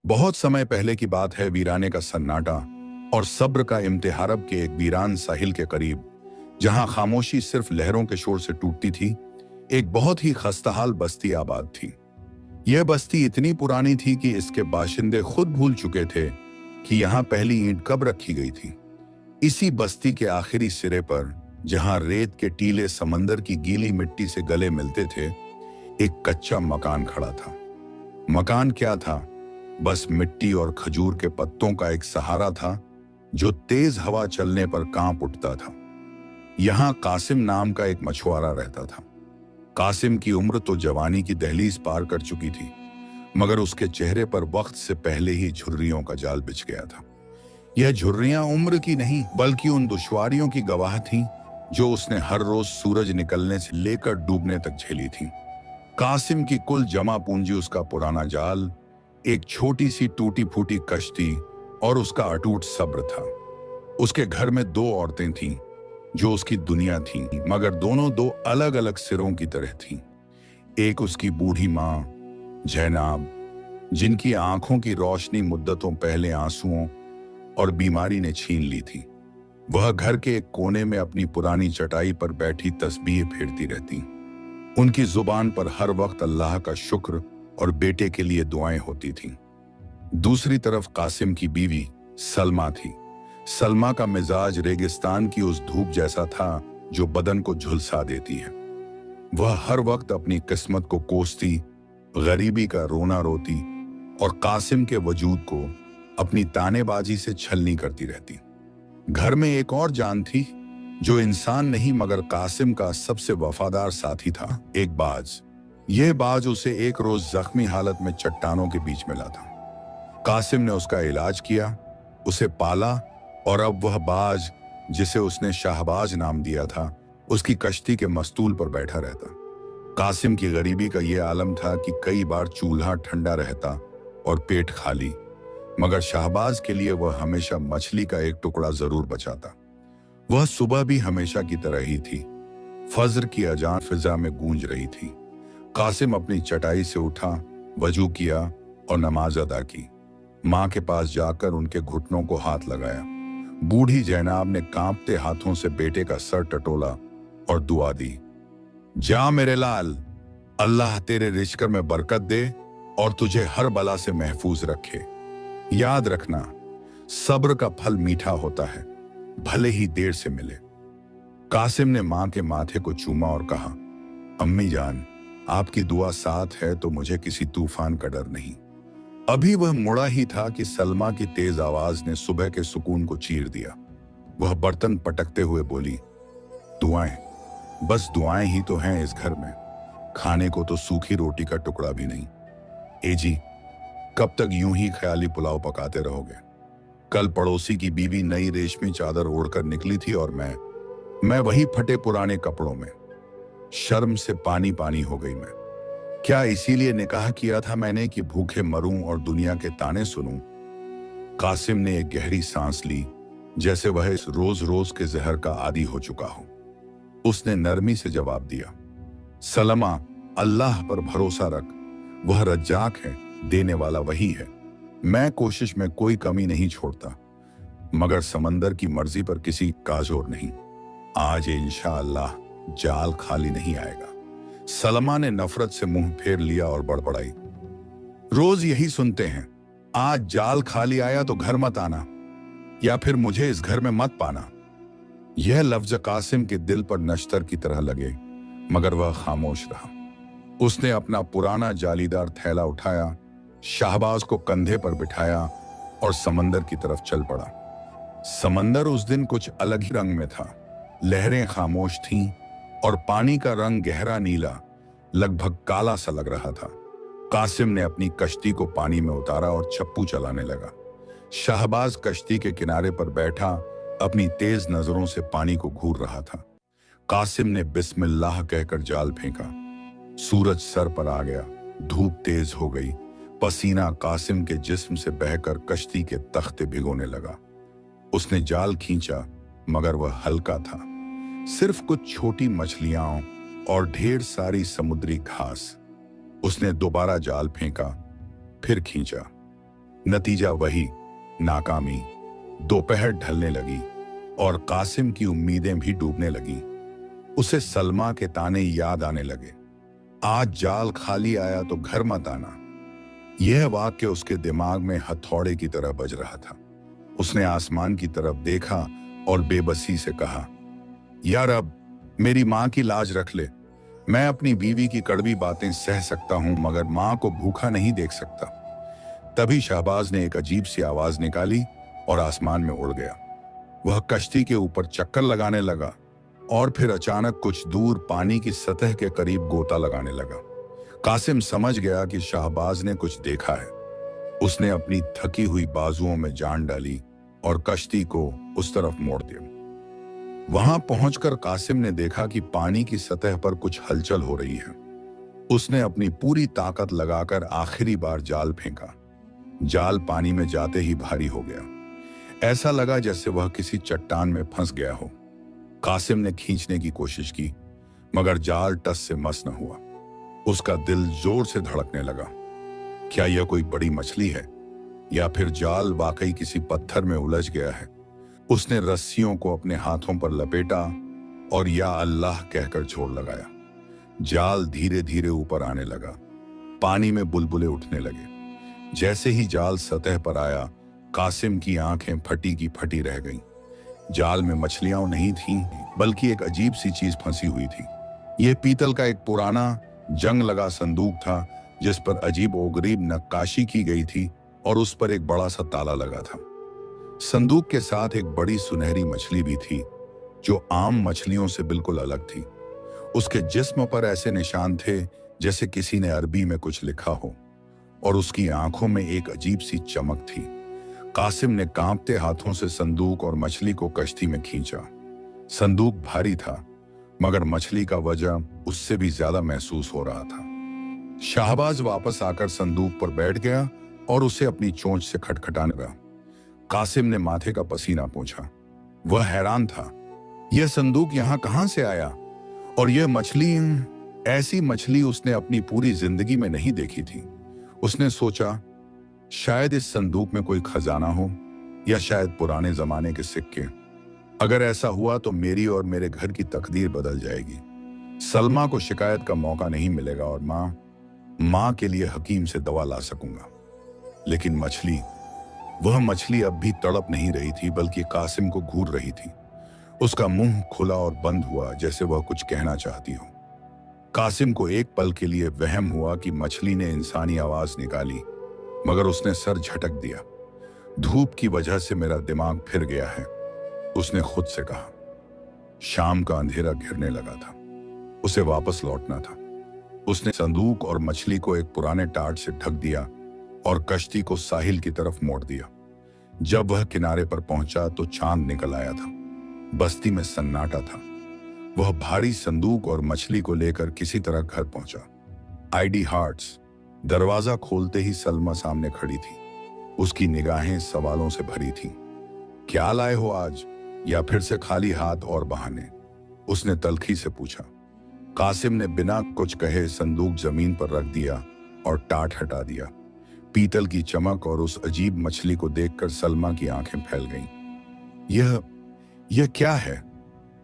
बहुत समय पहले की बात है। वीराने का सन्नाटा और सब्र का इम्तिहारब के एक वीरान साहिल के करीब, जहां खामोशी सिर्फ लहरों के शोर से टूटती थी, एक बहुत ही खस्ताहाल बस्ती आबाद थी। यह बस्ती इतनी पुरानी थी कि इसके बाशिंदे खुद भूल चुके थे कि यहाँ पहली ईंट कब रखी गई थी। इसी बस्ती के आखिरी सिरे पर, जहां रेत के टीले समंदर की गीली मिट्टी से गले मिलते थे, एक कच्चा मकान खड़ा था। मकान क्या था? बस मिट्टी और खजूर के पत्तों का एक सहारा था जो तेज हवा चलने पर कांप उठता था। यहां कासिम नाम का एक मछुआरा रहता था। कासिम की उम्र तो जवानी की दहलीज पार कर चुकी थी, मगर उसके चेहरे पर वक्त से पहले ही झुर्रियों का जाल बिछ गया था। यह झुर्रियां उम्र की नहीं, बल्कि उन दुश्वारियों की गवाह थीं जो उसने हर रोज सूरज निकलने से लेकर डूबने तक झेली थीं। कासिम की कुल जमा पूंजी उसका पुराना जाल, एक छोटी सी टूटी फूटी कश्ती और उसका अटूट सब्र था। उसके घर में दो औरतें थीं जो उसकी दुनिया थीं, मगर दोनों दो अलग अलग सिरों की तरह थीं। एक उसकी बूढ़ी माँ जैनाब, जिनकी आंखों की रोशनी मुद्दतों पहले आंसुओं और बीमारी ने छीन ली थी। वह घर के एक कोने में अपनी पुरानी चटाई पर बैठी तस्बीह फेरती रहती। उनकी जुबान पर हर वक्त अल्लाह का शुक्र और बेटे के लिए दुआएं होती थीं। दूसरी तरफ कासिम की बीवी सलमा थी। सलमा का मिजाज रेगिस्तान की उस धूप जैसा था जो बदन को झुलसा देती है। वह हर वक्त अपनी किस्मत को कोसती, गरीबी का रोना रोती और कासिम के वजूद को अपनी तानेबाजी से छलनी करती रहती। घर में एक और जान थी जो इंसान नहीं मगर कासिम का सबसे वफादार साथी था, एक बाज। यह बाज उसे एक रोज जख्मी हालत में चट्टानों के बीच मिला था। कासिम ने उसका इलाज किया, उसे पाला और अब वह बाज, जिसे उसने शाहबाज नाम दिया था, उसकी कश्ती के मस्तूल पर बैठा रहता। कासिम की गरीबी का यह आलम था कि कई बार चूल्हा ठंडा रहता और पेट खाली, मगर शाहबाज के लिए वह हमेशा मछली का एक टुकड़ा जरूर बचाता। वह सुबह भी हमेशा की तरह ही थी। फज्र की अजान फिजा में गूंज रही थी। कासिम अपनी चटाई से उठा, वजू किया और नमाज अदा की। माँ के पास जाकर उनके घुटनों को हाथ लगाया। बूढ़ी जैनाब ने कांपते हाथों से बेटे का सर टटोला और दुआ दी, जा मेरे लाल, अल्लाह तेरे रिज़्क़ में बरकत दे और तुझे हर बला से महफूज रखे। याद रखना, सब्र का फल मीठा होता है, भले ही देर से मिले। कासिम ने माँ के माथे को चूमा और कहा, अम्मी जान, आपकी दुआ साथ है तो मुझे किसी तूफान का डर नहीं। अभी वह मुड़ा ही था कि सलमा की तेज आवाज ने सुबह के सुकून को चीर दिया। वह बर्तन पटकते हुए बोली, दुआएं, बस दुआएं ही तो हैं इस घर में, खाने को तो सूखी रोटी का टुकड़ा भी नहीं। ए जी, कब तक यूं ही ख्याली पुलाव पकाते रहोगे? कल पड़ोसी की बीवी नई रेशमी चादर ओढ़कर निकली थी और मैं वही फटे पुराने कपड़ों में। शर्म से पानी पानी हो गई मैं। क्या इसीलिए निकाह किया था मैंने कि भूखे मरूं और दुनिया के ताने सुनूं? कासिम ने एक गहरी सांस ली, जैसे वह इस रोज रोज के जहर का आदी हो चुका हो। उसने नरमी से जवाब दिया, सलमा, अल्लाह पर भरोसा रख, वह रज्जाक है, देने वाला वही है। मैं कोशिश में कोई कमी नहीं छोड़ता, मगर समंदर की मर्जी पर किसी का जोर नहीं। आज इंशाअल्लाह जाल खाली नहीं आएगा। सलमा ने नफरत से मुंह फेर लिया और बड़बड़ाई, रोज यही सुनते हैं, आज जाल खाली आया तो घर मत आना, या फिर मुझे इस घर में मत पाना। यह लफ्ज कासिम के दिल पर नश्तर की तरह लगे, मगर वह खामोश रहा। उसने अपना पुराना जालीदार थैला उठाया, शाहबाज को कंधे पर बिठाया और समंदर की तरफ चल पड़ा। समंदर उस दिन कुछ अलग ही रंग में था। लहरें खामोश थीं और पानी का रंग गहरा नीला, लगभग काला सा लग रहा था। कासिम ने अपनी कश्ती को पानी में उतारा और चप्पू चलाने लगा। शाहबाज कश्ती के किनारे पर बैठा अपनी तेज नजरों से पानी को घूर रहा था। कासिम ने बिस्मिल्लाह कहकर जाल फेंका। सूरज सर पर आ गया, धूप तेज हो गई। पसीना कासिम के जिस्म से बहकर कश्ती के तख्ते भिगोने लगा। उसने जाल खींचा, मगर वह हल्का था। सिर्फ कुछ छोटी मछलियां और ढेर सारी समुद्री घास। उसने दोबारा जाल फेंका, फिर खींचा। नतीजा वही, नाकामी। दोपहर ढलने लगी और कासिम की उम्मीदें भी डूबने लगी। उसे सलमा के ताने याद आने लगे, आज जाल खाली आया तो घर मत आना। यह वाक्य उसके दिमाग में हथौड़े की तरह बज रहा था। उसने आसमान की तरफ देखा और बेबसी से कहा, यार अब मेरी माँ की लाज रख ले। मैं अपनी बीवी की कड़वी बातें सह सकता हूं, मगर माँ को भूखा नहीं देख सकता। तभी शहबाज ने एक अजीब सी आवाज निकाली और आसमान में उड़ गया। वह कश्ती के ऊपर चक्कर लगाने लगा और फिर अचानक कुछ दूर पानी की सतह के करीब गोता लगाने लगा। कासिम समझ गया कि शहबाज ने कुछ देखा है। उसने अपनी थकी हुई बाजुओं में जान डाली और कश्ती को उस तरफ मोड़ दिया। वहां पहुंचकर कासिम ने देखा कि पानी की सतह पर कुछ हलचल हो रही है। उसने अपनी पूरी ताकत लगाकर आखिरी बार जाल फेंका। जाल पानी में जाते ही भारी हो गया। ऐसा लगा जैसे वह किसी चट्टान में फंस गया हो। कासिम ने खींचने की कोशिश की, मगर जाल टस से मस न हुआ। उसका दिल जोर से धड़कने लगा। क्या यह कोई बड़ी मछली है या फिर जाल वाकई किसी पत्थर में उलझ गया है? उसने रस्सियों को अपने हाथों पर लपेटा और या अल्लाह कहकर छोड़ लगाया। जाल धीरे धीरे ऊपर आने लगा। पानी में बुलबुले उठने लगे। जैसे ही जाल सतह पर आया, कासिम की आंखें फटी की फटी रह गईं। जाल में मछलियां नहीं थीं, बल्कि एक अजीब सी चीज फंसी हुई थी। यह पीतल का एक पुराना जंग लगा संदूक था, जिस पर अजीब व गरीब नक्काशी की गई थी और उस पर एक बड़ा सा ताला लगा था। संदूक के साथ एक बड़ी सुनहरी मछली भी थी, जो आम मछलियों से बिल्कुल अलग थी। उसके जिस्म पर ऐसे निशान थे जैसे किसी ने अरबी में कुछ लिखा हो, और उसकी आंखों में एक अजीब सी चमक थी। कासिम ने कांपते हाथों से संदूक और मछली को कश्ती में खींचा। संदूक भारी था, मगर मछली का वजन उससे भी ज्यादा महसूस हो रहा था। शाहबाज वापस आकर संदूक पर बैठ गया और उसे अपनी चोंच से खटखटाने लगा। कासिम ने माथे का पसीना पोंछा। वह हैरान था, यह संदूक यहां कहां से आया? और यह मछली, ऐसी मछली उसने अपनी पूरी जिंदगी में नहीं देखी थी। उसने सोचा, शायद इस संदूक में कोई खजाना हो, या शायद पुराने जमाने के सिक्के। अगर ऐसा हुआ तो मेरी और मेरे घर की तकदीर बदल जाएगी। सलमा को शिकायत का मौका नहीं मिलेगा और माँ के लिए हकीम से दवा ला सकूंगा। लेकिन मछली, वह मछली अब भी तड़प नहीं रही थी, बल्कि कासिम को घूर रही थी। उसका मुंह खुला और बंद हुआ, जैसे वह कुछ कहना चाहती हो। कासिम को एक पल के लिए वहम हुआ कि मछली ने इंसानी आवाज निकाली, मगर उसने सर झटक दिया। धूप की वजह से मेरा दिमाग फिर गया है, उसने खुद से कहा। शाम का अंधेरा घिरने लगा था। उसे वापस लौटना था। उसने संदूक और मछली को एक पुराने टाट से ढक दिया और कश्ती को साहिल की तरफ मोड़ दिया। जब वह किनारे पर पहुंचा तो चांद निकल आया था। बस्ती में सन्नाटा था। वह भारी संदूक और मछली को लेकर किसी तरह घर पहुंचा। ID hearts. दरवाजा खोलते ही सलमा सामने खड़ी थी। उसकी निगाहें सवालों से भरी थीं। क्या लाए हो आज, या फिर से खाली हाथ और बहाने? उसने तल्खी से पूछा। कासिम ने बिना कुछ कहे संदूक जमीन पर रख दिया और टाट हटा दिया। पीतल की चमक और उस अजीब मछली को देखकर सलमा की आंखें फैल गईं। यह क्या है?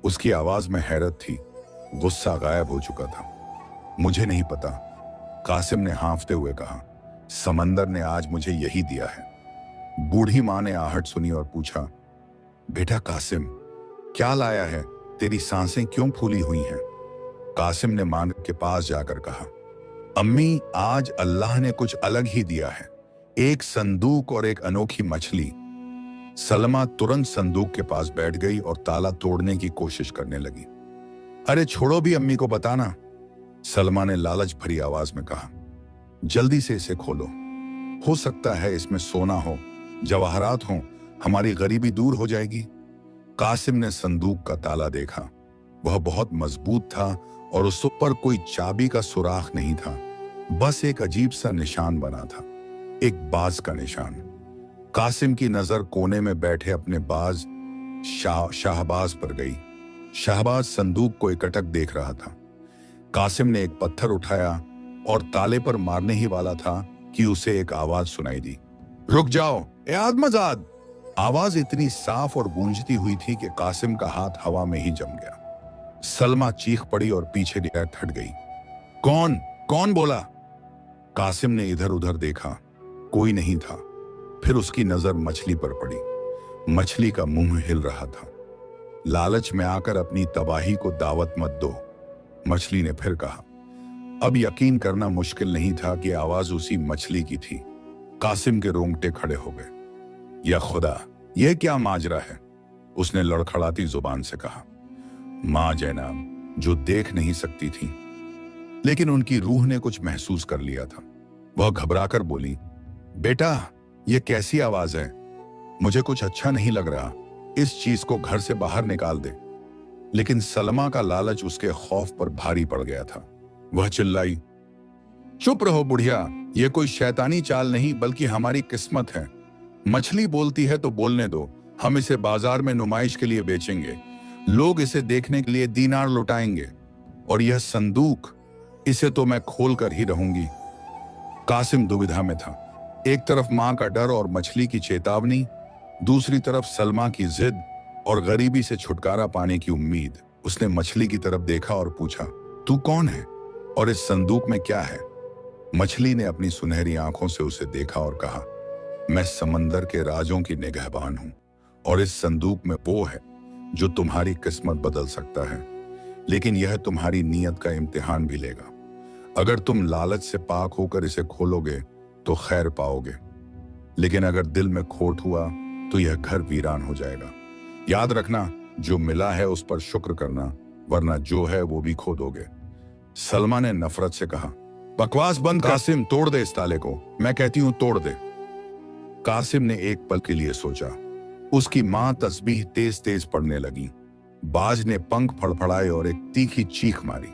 उसकी आवाज में हैरत थी। गुस्सा गायब हो चुका था। मुझे नहीं पता, कासिम ने हाँफते हुए कहा। समंदर ने आज मुझे यही दिया है। बूढ़ी माँ ने आहट सुनी और पूछा, बेटा कासिम, क्या लाया है? तेरी सांसें क्यों फूली हुई हैं? कासिम ने माँ के पास जाकर कहा, अम्मी, आज अल्लाह ने कुछ अलग ही दिया है, एक संदूक और एक अनोखी मछली। सलमा तुरंत संदूक के पास बैठ गई और ताला तोड़ने की कोशिश करने लगी। अरे छोड़ो भी, अम्मी को बताना, सलमा ने लालच भरी आवाज में कहा। जल्दी से इसे खोलो, हो सकता है इसमें सोना हो, जवाहरात हो, हमारी गरीबी दूर हो जाएगी। कासिम ने संदूक का ताला देखा। वह बहुत मजबूत था और उस पर कोई चाबी का सुराख नहीं था, बस एक अजीब सा निशान बना था, एक बाज का निशान। कासिम की नजर कोने में बैठे अपने बाज शाहबाज पर गई। शाहबाज संदूक को एकटक देख रहा था। कासिम ने एक पत्थर उठाया और ताले पर मारने ही वाला था कि उसे एक आवाज सुनाई दी, रुक जाओ ए आदमजाद। आवाज इतनी साफ और गूंजती हुई थी कि कासिम का हाथ हवा में ही जम गया। सलमा चीख पड़ी और पीछे हट गई। कौन कौन बोला? कासिम ने इधर उधर देखा, कोई नहीं था। फिर उसकी नजर मछली पर पड़ी। मछली का मुंह हिल रहा था। लालच में आकर अपनी तबाही को दावत मत दो, मछली ने फिर कहा। अब यकीन करना मुश्किल नहीं था कि आवाज उसी मछली की थी। कासिम के रोंगटे खड़े हो गए। या खुदा, यह क्या माजरा है? उसने लड़खड़ाती जुबान से कहा। मां जैनाब, जो देख नहीं सकती थी, लेकिन उनकी रूह ने कुछ महसूस कर लिया था। वह घबराकर बोली, बेटा, यह कैसी आवाज है? मुझे कुछ अच्छा नहीं लग रहा। इस चीज को घर से बाहर निकाल दे। लेकिन सलमा का लालच उसके खौफ पर भारी पड़ गया था। वह चिल्लाई, चुप रहो बुढ़िया, यह कोई शैतानी चाल नहीं बल्कि हमारी किस्मत है। मछली बोलती है तो बोलने दो। हम इसे बाजार में नुमाइश के लिए बेचेंगे। लोग इसे देखने के लिए दीनार लुटाएंगे। और यह संदूक, इसे तो मैं खोल कर ही रहूंगी। कासिम दुविधा में था। एक तरफ मां का डर और मछली की चेतावनी, दूसरी तरफ सलमा की जिद और गरीबी से छुटकारा पाने की उम्मीद। उसने मछली की तरफ देखा और पूछा, तू कौन है और इस संदूक में क्या है? मछली ने अपनी सुनहरी आंखों से उसे देखा और कहा, मैं समंदर के राजों की निगहबान हूं और इस संदूक में वो है जो तुम्हारी किस्मत बदल सकता है। लेकिन यह तुम्हारी नीयत का इम्तिहान भी लेगा। अगर तुम लालच से पाक होकर इसे खोलोगे तो खैर पाओगे, लेकिन अगर दिल में खोट हुआ तो यह घर वीरान हो जाएगा। याद रखना, जो मिला है उस पर शुक्र करना, वरना जो है वो भी खो दोगे। सलमा ने नफरत से कहा, बकवास बंद कासिम, तोड़ दे इस ताले को। मैं कहती हूं तोड़ दे। कासिम ने एक पल के लिए सोचा। उसकी मां तस्बीह तेज तेज पढ़ने लगी। बाज ने पंख फड़फड़ाए और एक तीखी चीख मारी।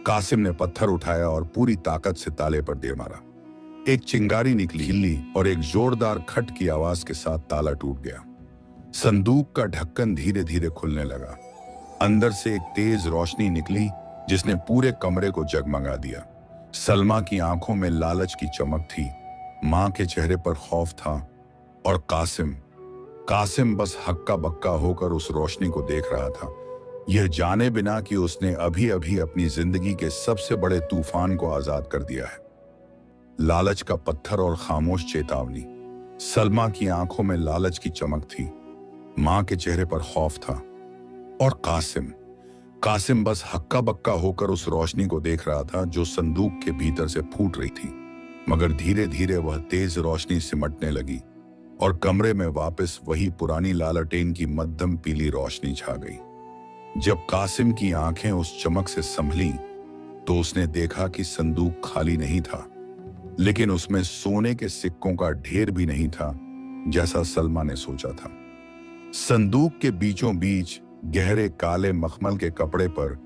कासिम ने पत्थर उठाया और पूरी ताकत से ताले पर दे मारा। एक चिंगारी निकली, हिली और एक जोरदार खट की आवाज के साथ ताला टूट गया। संदूक का ढक्कन धीरे धीरे खुलने लगा। अंदर से एक तेज रोशनी निकली जिसने पूरे कमरे को जगमगा दिया। सलमा की आंखों में लालच की चमक थी, मां के चेहरे पर खौफ था और कासिम बस हक्का बक्का होकर उस रोशनी को देख रहा था, यह जाने बिना कि उसने अभी अभी अपनी जिंदगी के सबसे बड़े तूफान को आजाद कर दिया है। लालच का पत्थर और खामोश चेतावनी। सलमा की आंखों में लालच की चमक थी, मां के चेहरे पर खौफ था और कासिम बस हक्का बक्का होकर उस रोशनी को देख रहा था जो संदूक के भीतर से फूट रही थी। मगर धीरे धीरे वह तेज रोशनी सिमटने लगी और कमरे में वापस वही पुरानी लालटेन की मध्यम पीली रोशनी छा गई। जब कासिम की आंखें उस चमक से संभली तो उसने देखा कि संदूक खाली नहीं था, लेकिन उसमें सोने के सिक्कों का ढेर भी नहीं था जैसा सलमा ने सोचा था। संदूक के बीचों बीच गहरे काले मखमल के कपड़े पर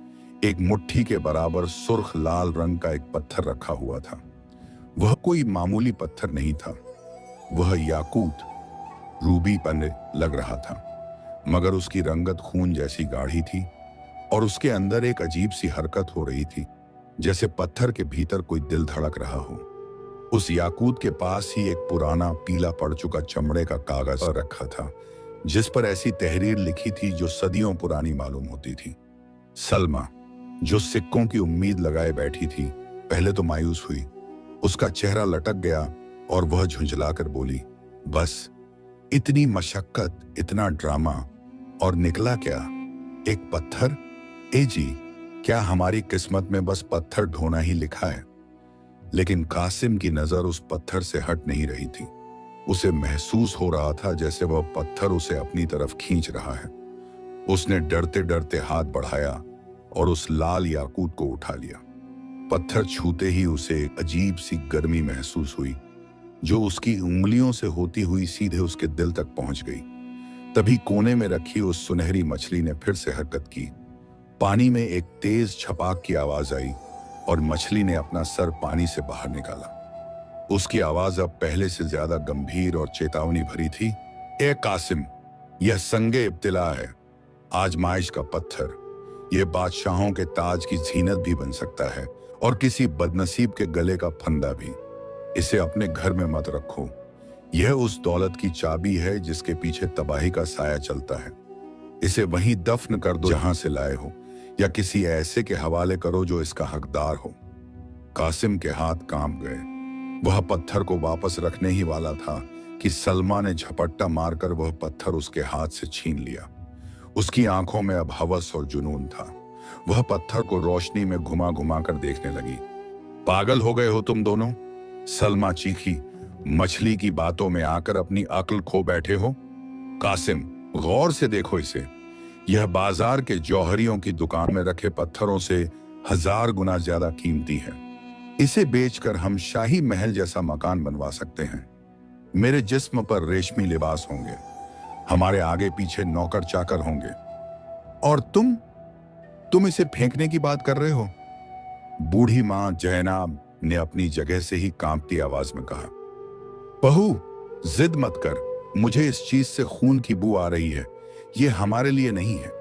एक मुट्ठी के बराबर सुर्ख लाल रंग का एक पत्थर रखा हुआ था। वह कोई मामूली पत्थर नहीं था, वह याकूत, रूबी पन्ने लग रहा था, मगर उसकी रंगत खून जैसी गाढ़ी थी और उसके अंदर एक अजीब सी हरकत हो रही थी, जैसे पत्थर के भीतर कोई दिल धड़क रहा हो। उस याकूत के पास ही एक पुराना पीला पड़ चुका चमड़े का कागज रखा था, जिस पर ऐसी तहरीर लिखी थी जो सदियों पुरानी मालूम होती थी। सलमा, जो सिक्कों की उम्मीद लगाए बैठी थी, पहले तो मायूस हुई। उसका चेहरा लटक गया और वह झुंझलाकर बोली, बस इतनी मशक्कत, इतना ड्रामा, और निकला क्या? एक पत्थर? ए जी, क्या हमारी किस्मत में बस पत्थर ढोना ही लिखा है? लेकिन कासिम की नजर उस पत्थर से हट नहीं रही थी। उसे महसूस हो रहा था जैसे वह पत्थर उसे अपनी तरफ खींच रहा है। उसने डरते डरते हाथ बढ़ाया और उस लाल याकूत को उठा लिया। पत्थर छूते ही उसे एक अजीब सी गर्मी महसूस हुई, जो उसकी उंगलियों से होती हुई सीधे उसके दिल तक पहुंच गई। तभी कोने में रखी उस सुनहरी मछली ने फिर से हरकत की। पानी में एक तेज छपाक की आवाज आई और मछली ने अपना सर पानी से बाहर निकाला। उसकी आवाज अब पहले से ज्यादा गंभीर और चेतावनी भरी थी। ए कासिम, यह संगे इब्तिला है, आजमाइश का पत्थर। यह बादशाहों के ताज की जीनत भी बन सकता है और किसी बदनसीब के गले का फंदा भी। इसे अपने घर में मत रखो, यह उस दौलत की चाबी है जिसके पीछे तबाही का साया चलता है। इसे वहीं दफन कर दो जहां से लाए हो, या किसी ऐसे के हवाले करो जो इसका हकदार हो। कासिम के हाथ कांप गए। वह पत्थर को वापस रखने ही वाला था कि सलमा ने झपट्टा मारकर वह पत्थर उसके हाथ से छीन लिया। उसकी आंखों में अब हवस और जुनून था। वह पत्थर को रोशनी में घुमा घुमा कर देखने लगी। पागल हो गए हो तुम दोनों? सलमा चीखी। मछली की बातों में आकर अपनी अक्ल खो बैठे हो? कासिम, गौर से देखो इसे। यह बाजार के जौहरियों की दुकान में रखे पत्थरों से 1000 गुना ज्यादा कीमती है। इसे बेचकर हम शाही महल जैसा मकान बनवा सकते हैं। मेरे जिस्म पर रेशमी लिबास होंगे, हमारे आगे पीछे नौकर चाकर होंगे, और तुम इसे फेंकने की बात कर रहे हो? बूढ़ी मां जैनाब ने अपनी जगह से ही कांपती आवाज में कहा। बहू, जिद मत कर, मुझे इस चीज से खून की बू आ रही है। ये हमारे लिए नहीं है।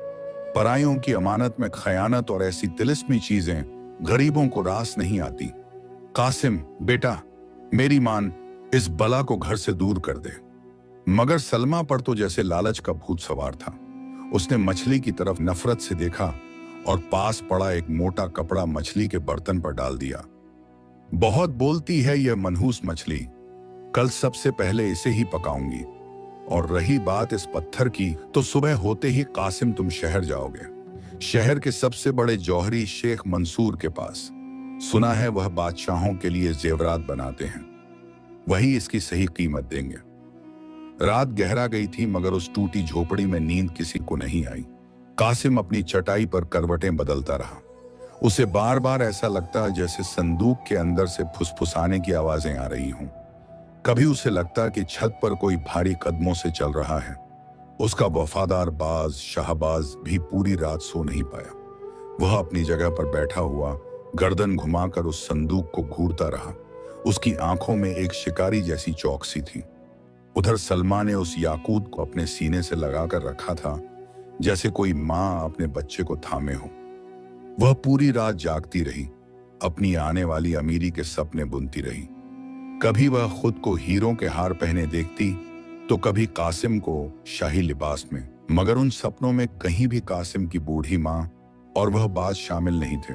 परायों की अमानत में खयानत और ऐसी तिलिस्मी चीजें गरीबों को रास नहीं आती। कासिम बेटा, मेरी मान, इस बला को घर से दूर कर दे। मगर सलमा पर तो जैसे लालच का भूत सवार था। उसने मछली की तरफ नफरत से देखा और पास पड़ा एक मोटा कपड़ा मछली के बर्तन पर डाल दिया। बहुत बोलती है यह मनहूस मछली, कल सबसे पहले इसे ही पकाऊंगी। और रही बात इस पत्थर की, तो सुबह होते ही कासिम तुम शहर जाओगे, शहर के सबसे बड़े जौहरी शेख मंसूर के पास। सुना है वह बादशाहों के लिए जेवरात बनाते हैं, वही इसकी सही कीमत देंगे। रात गहरा गई थी, मगर उस टूटी झोपड़ी में नींद किसी को नहीं आई। कासिम अपनी चटाई पर करवटें बदलता रहा। उसे बार बार ऐसा लगता जैसे संदूक के अंदर से फुसफुसाने की आवाजें आ रही हों। कभी उसे लगता कि छत पर कोई भारी कदमों से चल रहा है। उसका वफादार बाज शाहबाज भी पूरी रात सो नहीं पाया। वह अपनी जगह पर बैठा हुआ गर्दन घुमाकर उस संदूक को घूरता रहा। उसकी आंखों में एक शिकारी जैसी चौकसी थी। उधर सलमा ने उस याकूत को अपने सीने से लगाकर रखा था, जैसे कोई माँ अपने बच्चे को थामे हो। वह पूरी रात जागती रही, अपनी आने वाली अमीरी के सपने बुनती रही। कभी वह खुद को हीरों के हार पहने देखती, तो कभी कासिम को शाही लिबास में। मगर उन सपनों में कहीं भी कासिम की बूढ़ी माँ और वह बात शामिल नहीं थे।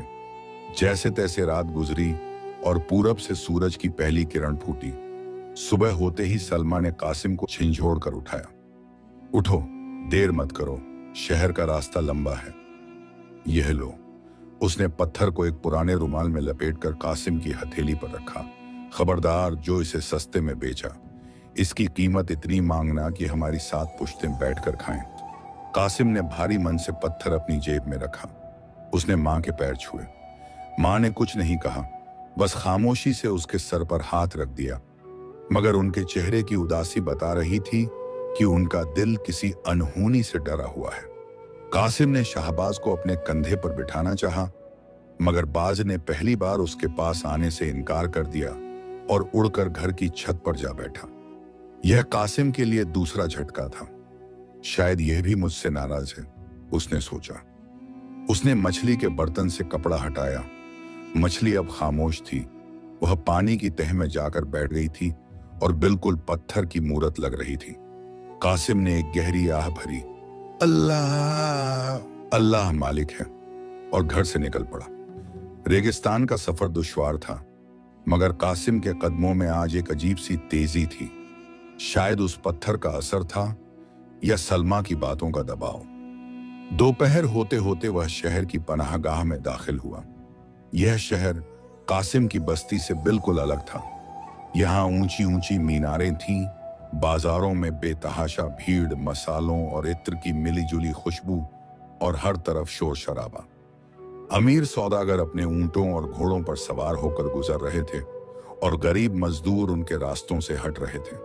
जैसे तैसे रात गुजरी और पूरब से सूरज की पहली किरण फूटी। सुबह होते ही सलमा ने कासिम को झिंझोड़ कर उठाया। उठो, देर मत करो, शहर का रास्ता लंबा है। यह लो। उसने पत्थर को एक पुराने रुमाल में लपेटकर कासिम की हथेली पर रखा। खबरदार, जो इसे सस्ते में बेचा, इसकी कीमत इतनी मांगना कि हमारी 7 पुश्तें बैठकर खाएं। कासिम ने भारी मन से पत्थर अपनी जेब में रखा। उसने मां के पैर छुए। मां ने कुछ नहीं कहा, बस खामोशी से उसके सर पर हाथ रख दिया। मगर उनके चेहरे की उदासी बता रही थी कि उनका दिल किसी अनहोनी से डरा हुआ है। कासिम ने शाहबाज को अपने कंधे पर बिठाना चाहा, मगर बाज ने पहली बार उसके पास आने से इनकार कर दिया और उड़कर घर की छत पर जा बैठा। यह कासिम के लिए दूसरा झटका था। शायद यह भी मुझसे नाराज है, उसने सोचा। उसने मछली के बर्तन से कपड़ा हटाया। मछली अब खामोश थी। वह पानी की तह में जाकर बैठ गई थी और बिल्कुल पत्थर की मूरत लग रही थी। कासिम ने एक गहरी आह भरी, अल्लाह अल्लाह मालिक है, और घर से निकल पड़ा। रेगिस्तान का सफर दुश्वार था, मगर कासिम के कदमों में आज एक अजीब सी तेजी थी। शायद उस पत्थर का असर था या सलमा की बातों का दबाव। दोपहर होते होते वह शहर की पनाहगाह में दाखिल हुआ। यह शहर कासिम की बस्ती से बिल्कुल अलग था। यहाँ ऊंची ऊंची मीनारें थीं, बाजारों में बेतहाशा भीड़, मसालों और इत्र की मिलीजुली खुशबू, और हर तरफ शोर शराबा। अमीर सौदागर अपने ऊंटों और घोड़ों पर सवार होकर गुजर रहे थे और गरीब मजदूर उनके रास्तों से हट रहे थे।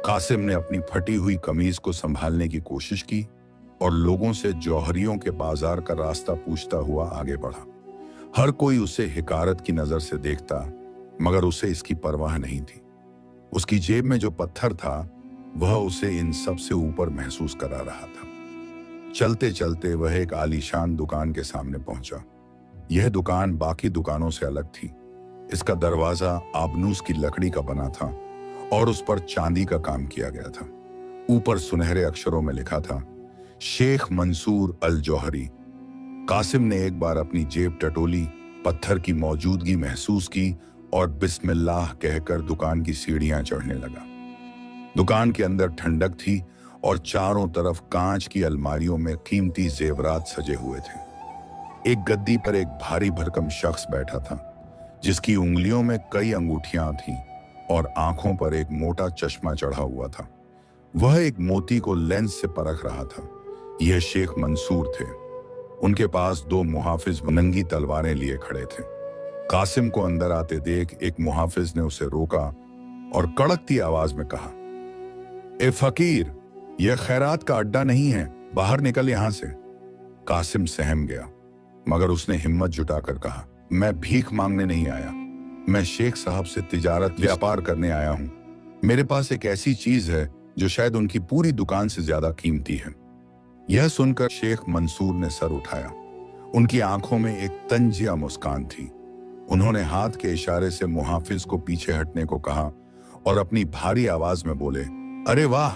कासिम ने अपनी फटी हुई कमीज को संभालने की कोशिश की और लोगों से जौहरियों के बाजार का रास्ता पूछता हुआ आगे बढ़ा। हर कोई उसे हिकारत की नजर से देखता, मगर उसे इसकी परवाह नहीं थी। उसकी जेब में जो पत्थर था, वह उसे इन सब से ऊपर महसूस करा रहा था। चलते चलते वह एक आलीशान दुकान के सामने पहुंचा। यह दुकान बाकी दुकानों से अलग थी। इसका दरवाजा आबनूस की लकड़ी का बना था और उस पर चांदी का काम किया गया था। ऊपर सुनहरे अक्षरों में लिखा था, शेख मंसूर अल जौहरी। कासिम ने एक बार अपनी जेब टटोली, पत्थर की मौजूदगी महसूस की और बिस्मिल्लाह कहकर दुकान की सीढ़ियां चढ़ने लगा। दुकान के अंदर ठंडक थी और चारों तरफ कांच की अलमारियों में कीमती जेवरात सजे हुए थे। एक गद्दी पर एक भारी भरकम शख्स बैठा था, जिसकी उंगलियों में कई अंगूठियां थीं और आंखों पर एक मोटा चश्मा चढ़ा हुआ था। वह एक मोती को लेंस से परख रहा था। यह शेख मंसूर थे। उनके पास दो मुहाफिज नंगी तलवारें लिए खड़े थे। कासिम को अंदर आते देख एक मुहाफिज ने उसे रोका और कड़कती आवाज में कहा, ए फकीर, यह खैरात का अड्डा नहीं है, बाहर निकल यहां से। कासिम सहम गया, मगर उसने हिम्मत जुटाकर कहा, मैं भीख मांगने नहीं आया, मैं शेख साहब से तिजारत व्यापार करने आया हूं। मेरे पास एक ऐसी चीज है जो शायद उनकी पूरी दुकान से ज्यादा कीमती है। यह सुनकर शेख मंसूर ने सर उठाया। उनकी आंखों में एक तंजिया मुस्कान थी। उन्होंने हाथ के इशारे से मुहाफिज को पीछे हटने को कहा और अपनी भारी आवाज में बोले, अरे वाह,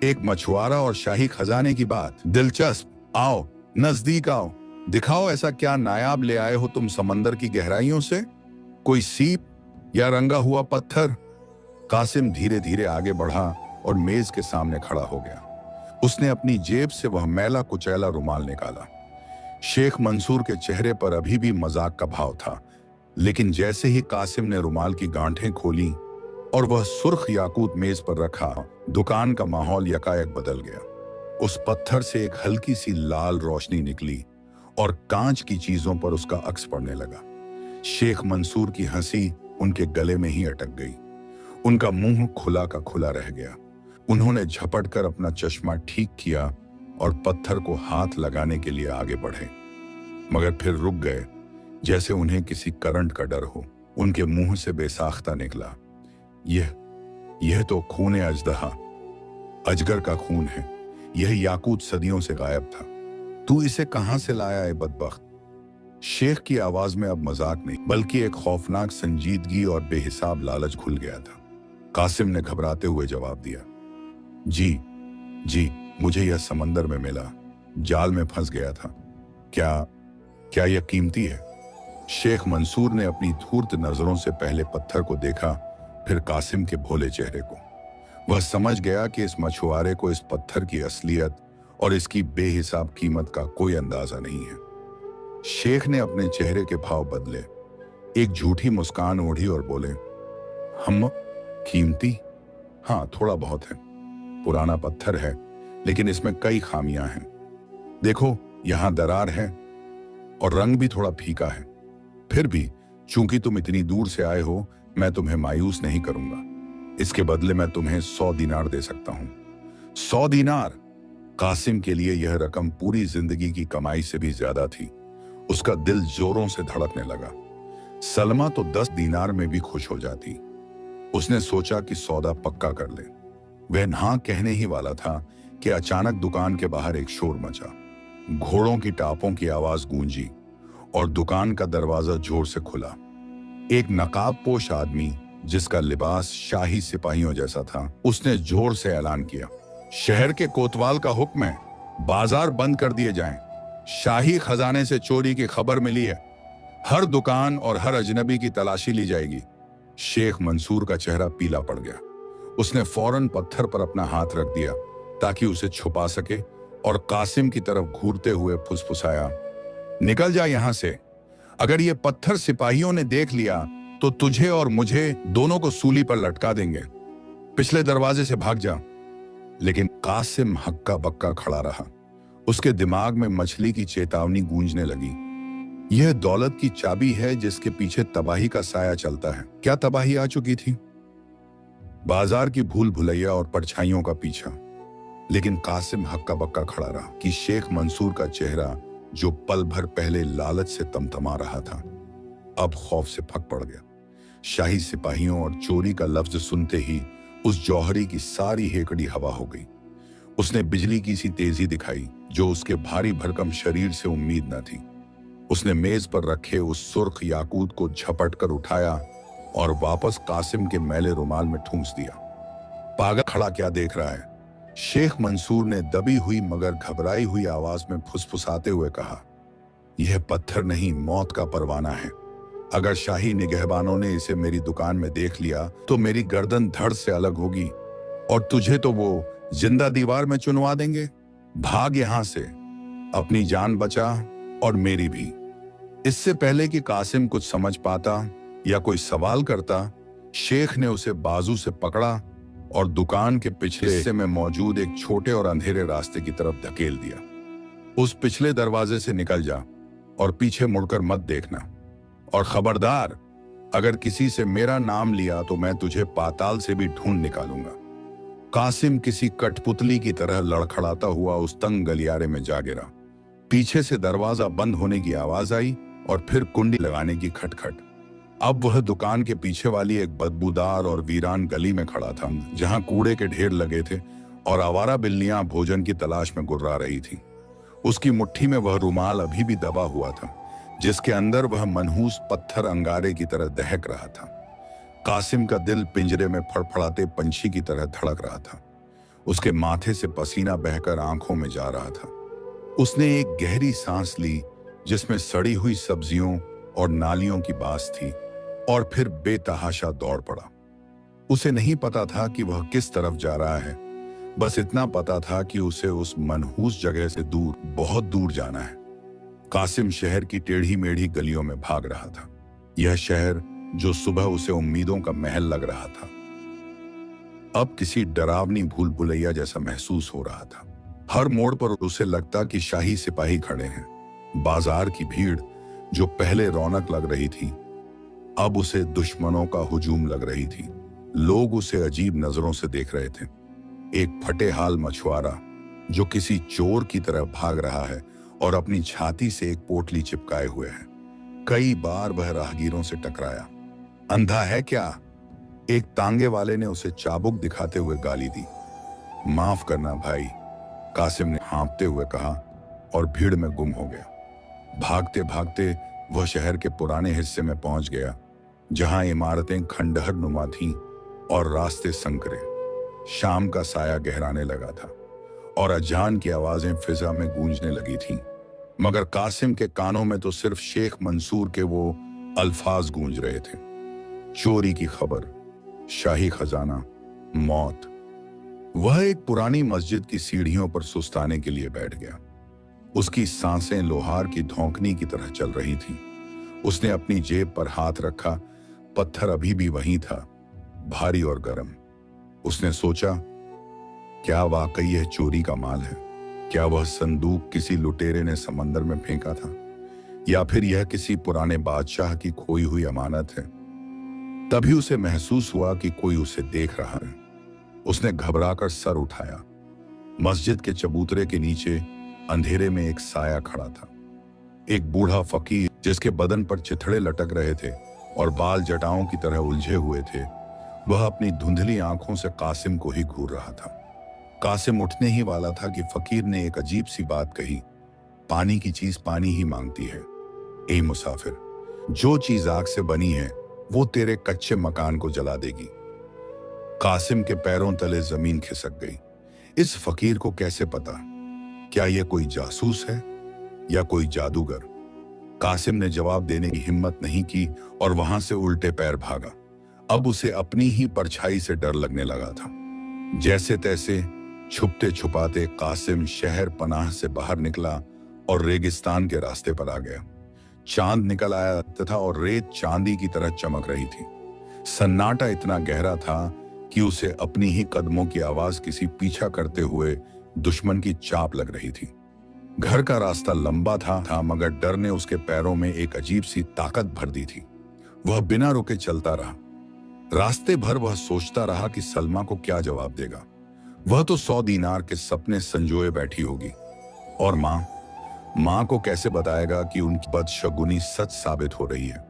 एक मछुआरा और शाही खजाने की बात, दिलचस्प। आओ, नजदीक आओ, दिखाओ ऐसा क्या नायाब ले आए हो तुम समंदर की गहराइयों से। कोई सीप या रंगा हुआ पत्थर? कासिम धीरे धीरे आगे बढ़ा और मेज के सामने खड़ा हो गया। उसने अपनी जेब से वह मैला कुचैला रुमाल निकाला। शेख मंसूर के चेहरे पर अभी भी मजाक का भाव था, लेकिन जैसे ही कासिम ने रुमाल की गांठें खोली और वह सुर्ख याकूत मेज पर रखा, दुकान का माहौल यकायक बदल गया। उस पत्थर से एक हल्की सी लाल रोशनी निकली और कांच की चीजों पर उसका अक्स पड़ने लगा। शेख मंसूर की हंसी उनके गले में ही अटक गई। उनका मुंह खुला का खुला रह गया। उन्होंने झपट कर अपना चश्मा ठीक किया और पत्थर को हाथ लगाने के लिए आगे बढ़े, मगर फिर रुक गए, जैसे उन्हें किसी करंट का डर हो। उनके मुंह से बेसाख्ता निकला, यह तो खून अजदहा, अजगर का खून है। यह याकूत सदियों से गायब था। तू इसे कहां से लाया है बदबख्त? शेख की आवाज में अब मजाक नहीं, बल्कि एक खौफनाक संजीदगी और बेहिसाब लालच घुल गया था। कासिम ने घबराते हुए जवाब दिया, जी, मुझे यह समंदर में मिला, जाल में फंस गया था। क्या यह कीमती है? शेख मंसूर ने अपनी धूर्त नजरों से पहले पत्थर को देखा, फिर कासिम के भोले चेहरे को। वह समझ गया कि इस मछुआरे को इस पत्थर की असलियत और इसकी बेहिसाब कीमत का कोई अंदाजा नहीं है। शेख ने अपने चेहरे के भाव बदले, एक झूठी मुस्कान ओढ़ी और बोले, हम कीमती? हाँ, थोड़ा बहुत है। पुराना पत्थर है, लेकिन इसमें कई खामियां हैं। देखो, यहां दरार है और रंग भी थोड़ा फीका है। फिर भी चूंकि तुम इतनी दूर से आए हो, मैं तुम्हें मायूस नहीं करूंगा। इसके बदले मैं तुम्हें 100 दीनार दे सकता हूं। 100 दीनार! कासिम के लिए यह रकम पूरी जिंदगी की कमाई से भी ज्यादा थी। उसका दिल जोरों से धड़कने लगा। सलमा तो 10 दीनार में भी खुश हो जाती। उसने सोचा कि सौदा पक्का कर ले। वह ना कहने ही वाला था कि अचानक दुकान के बाहर एक शोर मचा। घोड़ों की टापों की आवाज गूंजी और दुकान का दरवाजा जोर से खुला। एक नकाबपोश आदमी, जिसका लिबास शाही सिपाहियों जैसा था, उसने जोर से ऐलान किया, शहर के कोतवाल का हुक्म है, बाजार बंद कर दिए जाएं। शाही खजाने से चोरी की खबर मिली है। हर दुकान और हर अजनबी की तलाशी ली जाएगी। शेख मंसूर का चेहरा पीला पड़ गया। उसने फौरन पत्थर पर अपना हाथ रख दिया ताकि उसे छुपा सके और कासिम की तरफ घूरते हुए फुसफुसाया, निकल जा यहां से। अगर ये पत्थर सिपाहियों ने देख लिया तो तुझे और मुझे दोनों को सूली पर लटका देंगे। पिछले दरवाजे से भाग जा। लेकिन कासिम हक्का बक्का खड़ा रहा। उसके दिमाग में मछली की चेतावनी गूंजने लगी। यह दौलत की चाबी है जिसके पीछे तबाही का साया चलता है। क्या तबाही आ चुकी थी? बाजार की भूल भुलैया और परछाइयों का पीछा। लेकिन कासिम हक्का बक्का खड़ा रहा कि शेख मंसूर का चेहरा, जो पल भर पहले लालच से तमतमा रहा था, अब खौफ से फक पड़ गया। शाही सिपाहियों और चोरी का लफ्ज सुनते ही उस जौहरी की सारी हेकड़ी हवा हो गई। उसने बिजली की सी तेजी दिखाई जो उसके भारी भरकम शरीर से उम्मीद न थी। उसने मेज पर रखे उस सुर्ख याकूत को झपट कर उठाया और वापस कासिम के मैले रुमाल में ठूंस दिया। पागल खड़ा क्या देख रहा है? शेख मंसूर ने दबी हुई मगर घबराई हुई आवाज में फुसफुसाते हुए कहा, यह पत्थर नहीं, मौत का परवाना है। अगर शाही निगहबानों ने इसे मेरी दुकान में देख लिया तो मेरी गर्दन धड़ से अलग होगी और तुझे तो वो जिंदा दीवार में चुनवा देंगे। भाग यहां से, अपनी जान बचा और मेरी भी। इससे पहले कि कासिम कुछ समझ पाता या कोई सवाल करता, शेख ने उसे बाजू से पकड़ा और दुकान के पिछले हिस्से में मौजूद एक छोटे और अंधेरे रास्ते की तरफ धकेल दिया। उस पिछले दरवाजे से निकल जा और पीछे मुड़कर मत देखना, और खबरदार, अगर किसी से मेरा नाम लिया तो मैं तुझे पाताल से भी ढूंढ निकालूंगा। कासिम किसी कठपुतली की तरह लड़खड़ाता हुआ उस तंग गलियारे में जा गिरा। पीछे से दरवाजा बंद होने की आवाज आई और फिर कुंडी लगाने की खटखट। अब वह दुकान के पीछे वाली एक बदबूदार और वीरान गली में खड़ा था, जहां कूड़े के ढेर लगे थे और आवारा बिल्लियां भोजन की तलाश में गुर्रा रही थीं। उसकी मुट्ठी में वह रुमाल अभी भी दबा हुआ था, जिसके अंदर वह मनहूस पत्थर अंगारे की तरह दहक रहा था। कासिम का दिल पिंजरे में फड़फड़ाते पंछी की तरह धड़क रहा था। उसके माथे से पसीना बहकर आंखों में जा रहा था। उसने एक गहरी सांस ली, जिसमें सड़ी हुई सब्जियों और नालियों की बास थी, और फिर बेतहाशा दौड़ पड़ा। उसे नहीं पता था कि वह किस तरफ जा रहा है, बस इतना पता था कि उसे उस मनहूस जगह से दूर, बहुत दूर जाना है। कासिम शहर की टेढ़ी मेढ़ी गलियों में भाग रहा था। यह शहर जो सुबह उसे उम्मीदों का महल लग रहा था, अब किसी डरावनी भूल भुलैया जैसा महसूस हो रहा था। हर मोड़ पर उसे लगता कि शाही सिपाही खड़े हैं। बाजार की भीड़ जो पहले रौनक लग रही थी, अब उसे दुश्मनों का हुजूम लग रही थी। लोग उसे अजीब नजरों से देख रहे थे। एक फटे हाल मछुआरा जो किसी चोर की तरह भाग रहा है और अपनी छाती से एक पोटली चिपकाए हुए है। कई बार वह राहगीरों से टकराया। अंधा है क्या? एक तांगे वाले ने उसे चाबुक दिखाते हुए गाली दी। माफ करना भाई, कासिम ने हाँफते हुए कहा और भीड़ में गुम हो गया। भागते भागते वह शहर के पुराने हिस्से में पहुंच गया, जहां इमारतें खंडहर नुमा थीं और रास्ते संकरे। शाम का साया गहराने लगा था और अजान की आवाजें फिजा में गूंजने लगी थीं, मगर कासिम के कानों में तो सिर्फ शेख मंसूर के वो अल्फाज गूंज रहे थे। चोरी की खबर, शाही खजाना, मौत। वह एक पुरानी मस्जिद की सीढ़ियों पर सुस्ताने के लिए बैठ गया। उसकी सांसें लोहार की धौंकनी की तरह चल रही थीं। उसने अपनी जेब पर हाथ रखा। पत्थर अभी भी वहीं था, भारी और गर्म। उसने सोचा, क्या वाकई यह चोरी का माल है? क्या वह संदूक किसी लुटेरे ने समंदर में फेंका था, या फिर यह किसी पुराने बादशाह की खोई हुई अमानत है? तभी उसे महसूस हुआ कि कोई उसे देख रहा है। उसने घबराकर सर उठाया। मस्जिद के चबूतरे के नीचे अंधेरे में एक साया खड़ा था। एक बूढ़ा फकीर जिसके बदन पर चिथड़े लटक रहे थे और बाल जटाओं की तरह उलझे हुए थे। वह अपनी धुंधली आंखों से कासिम को ही घूर रहा था। कासिम उठने ही वाला था कि फकीर ने एक अजीब सी बात कही, पानी की चीज पानी ही मांगती है। ए मुसाफिर, जो चीज आग से बनी है वो तेरे कच्चे मकान को जला देगी। कासिम के पैरों तले जमीन खिसक गई। इस फकीर को कैसे पता? क्या यह कोई जासूस है या कोई जादूगर? कासिम ने जवाब देने की हिम्मत नहीं की और वहां से उल्टे पैर भागा। अब उसे अपनी ही परछाई से डर लगने लगा था। जैसे तैसे छुपते छुपाते कासिम शहर पनाह से बाहर निकला और रेगिस्तान के रास्ते पर आ गया। चांद निकल आया तथा और रेत चांदी की तरह चमक रही थी। सन्नाटा इतना गहरा था कि उसे अपनी ही कदमों की आवाज किसी पीछा करते हुए दुश्मन की चाप लग रही थी। घर का रास्ता लंबा था मगर डर ने उसके पैरों में एक अजीब सी ताकत भर दी थी। वह बिना रुके चलता रहा। रास्ते भर वह सोचता रहा कि सलमा को क्या जवाब देगा। वह तो 100 दीनार के सपने संजोए बैठी होगी, और माँ को कैसे बताएगा कि उनकी बदशगुनी सच साबित हो रही है।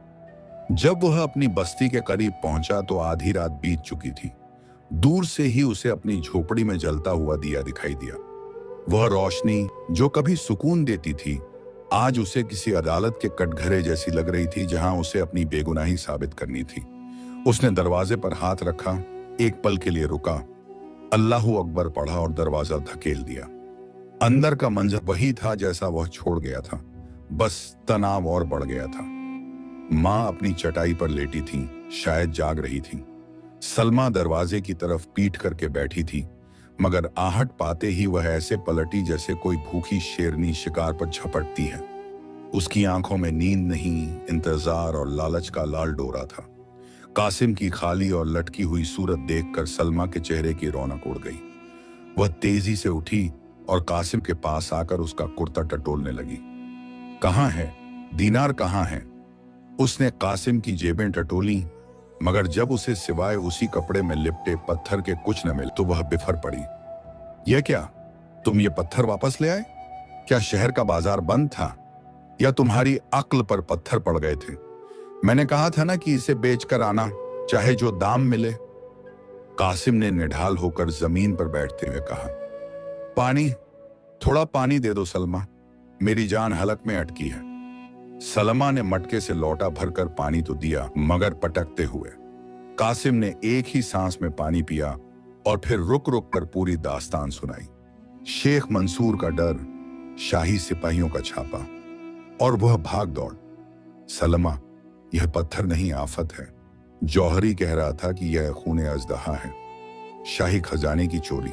जब वह अपनी बस्ती के करीब पहुंचा तो आधी रात बीत चुकी थी। दूर से ही उसे अपनी झोपड़ी में जलता हुआ दिया दिखाई दिया। वह रोशनी जो कभी सुकून देती थी, आज उसे किसी अदालत के कटघरे जैसी लग रही थी, जहां उसे अपनी बेगुनाही साबित करनी थी। उसने दरवाजे पर हाथ रखा, एक पल के लिए रुका अल्लाहू अकबर पढ़ा और दरवाजा धकेल दिया। अंदर का मंजर वही था जैसा वह छोड़ गया था, बस तनाव और बढ़ गया था। माँ अपनी चटाई पर लेटी थी, शायद जाग रही थी। सलमा दरवाजे की तरफ पीठ करके बैठी थी, मगर आहट पाते ही वह ऐसे पलटी जैसे कोई भूखी शेरनी शिकार पर झपटती है। उसकी आंखों में नींद नहीं, इंतजार और लालच का लाल डोरा था। कासिम की खाली और लटकी हुई सूरत देखकर सलमा के चेहरे की रौनक उड़ गई। वह तेजी से उठी और कासिम के पास आकर उसका कुर्ता टटोलने लगी। कहाँ है दीनार, कहाँ है? उसने कासिम की जेबें टटोली, मगर जब उसे सिवाय उसी कपड़े में लिपटे पत्थर के कुछ न मिले तो वह बिफर पड़ी। यह क्या, तुम ये पत्थर वापस ले आए? क्या शहर का बाजार बंद था या तुम्हारी अक्ल पर पत्थर पड़ गए थे? मैंने कहा था ना कि इसे बेचकर आना, चाहे जो दाम मिले। कासिम ने निढाल होकर जमीन पर बैठते हुए कहा, पानी, थोड़ा पानी दे दो सलमा, मेरी जान हलक में अटकी है। सलमा ने मटके से लोटा भरकर पानी तो दिया, मगर पटकते हुए। कासिम ने एक ही सांस में पानी पिया और फिर रुक रुक कर पूरी दास्तान सुनाई। शेख मंसूर का डर, शाही सिपाहियों का छापा और वह भाग दौड़। सलमा, यह पत्थर नहीं आफत है। जौहरी कह रहा था कि यह खून अजदहा है, शाही खजाने की चोरी।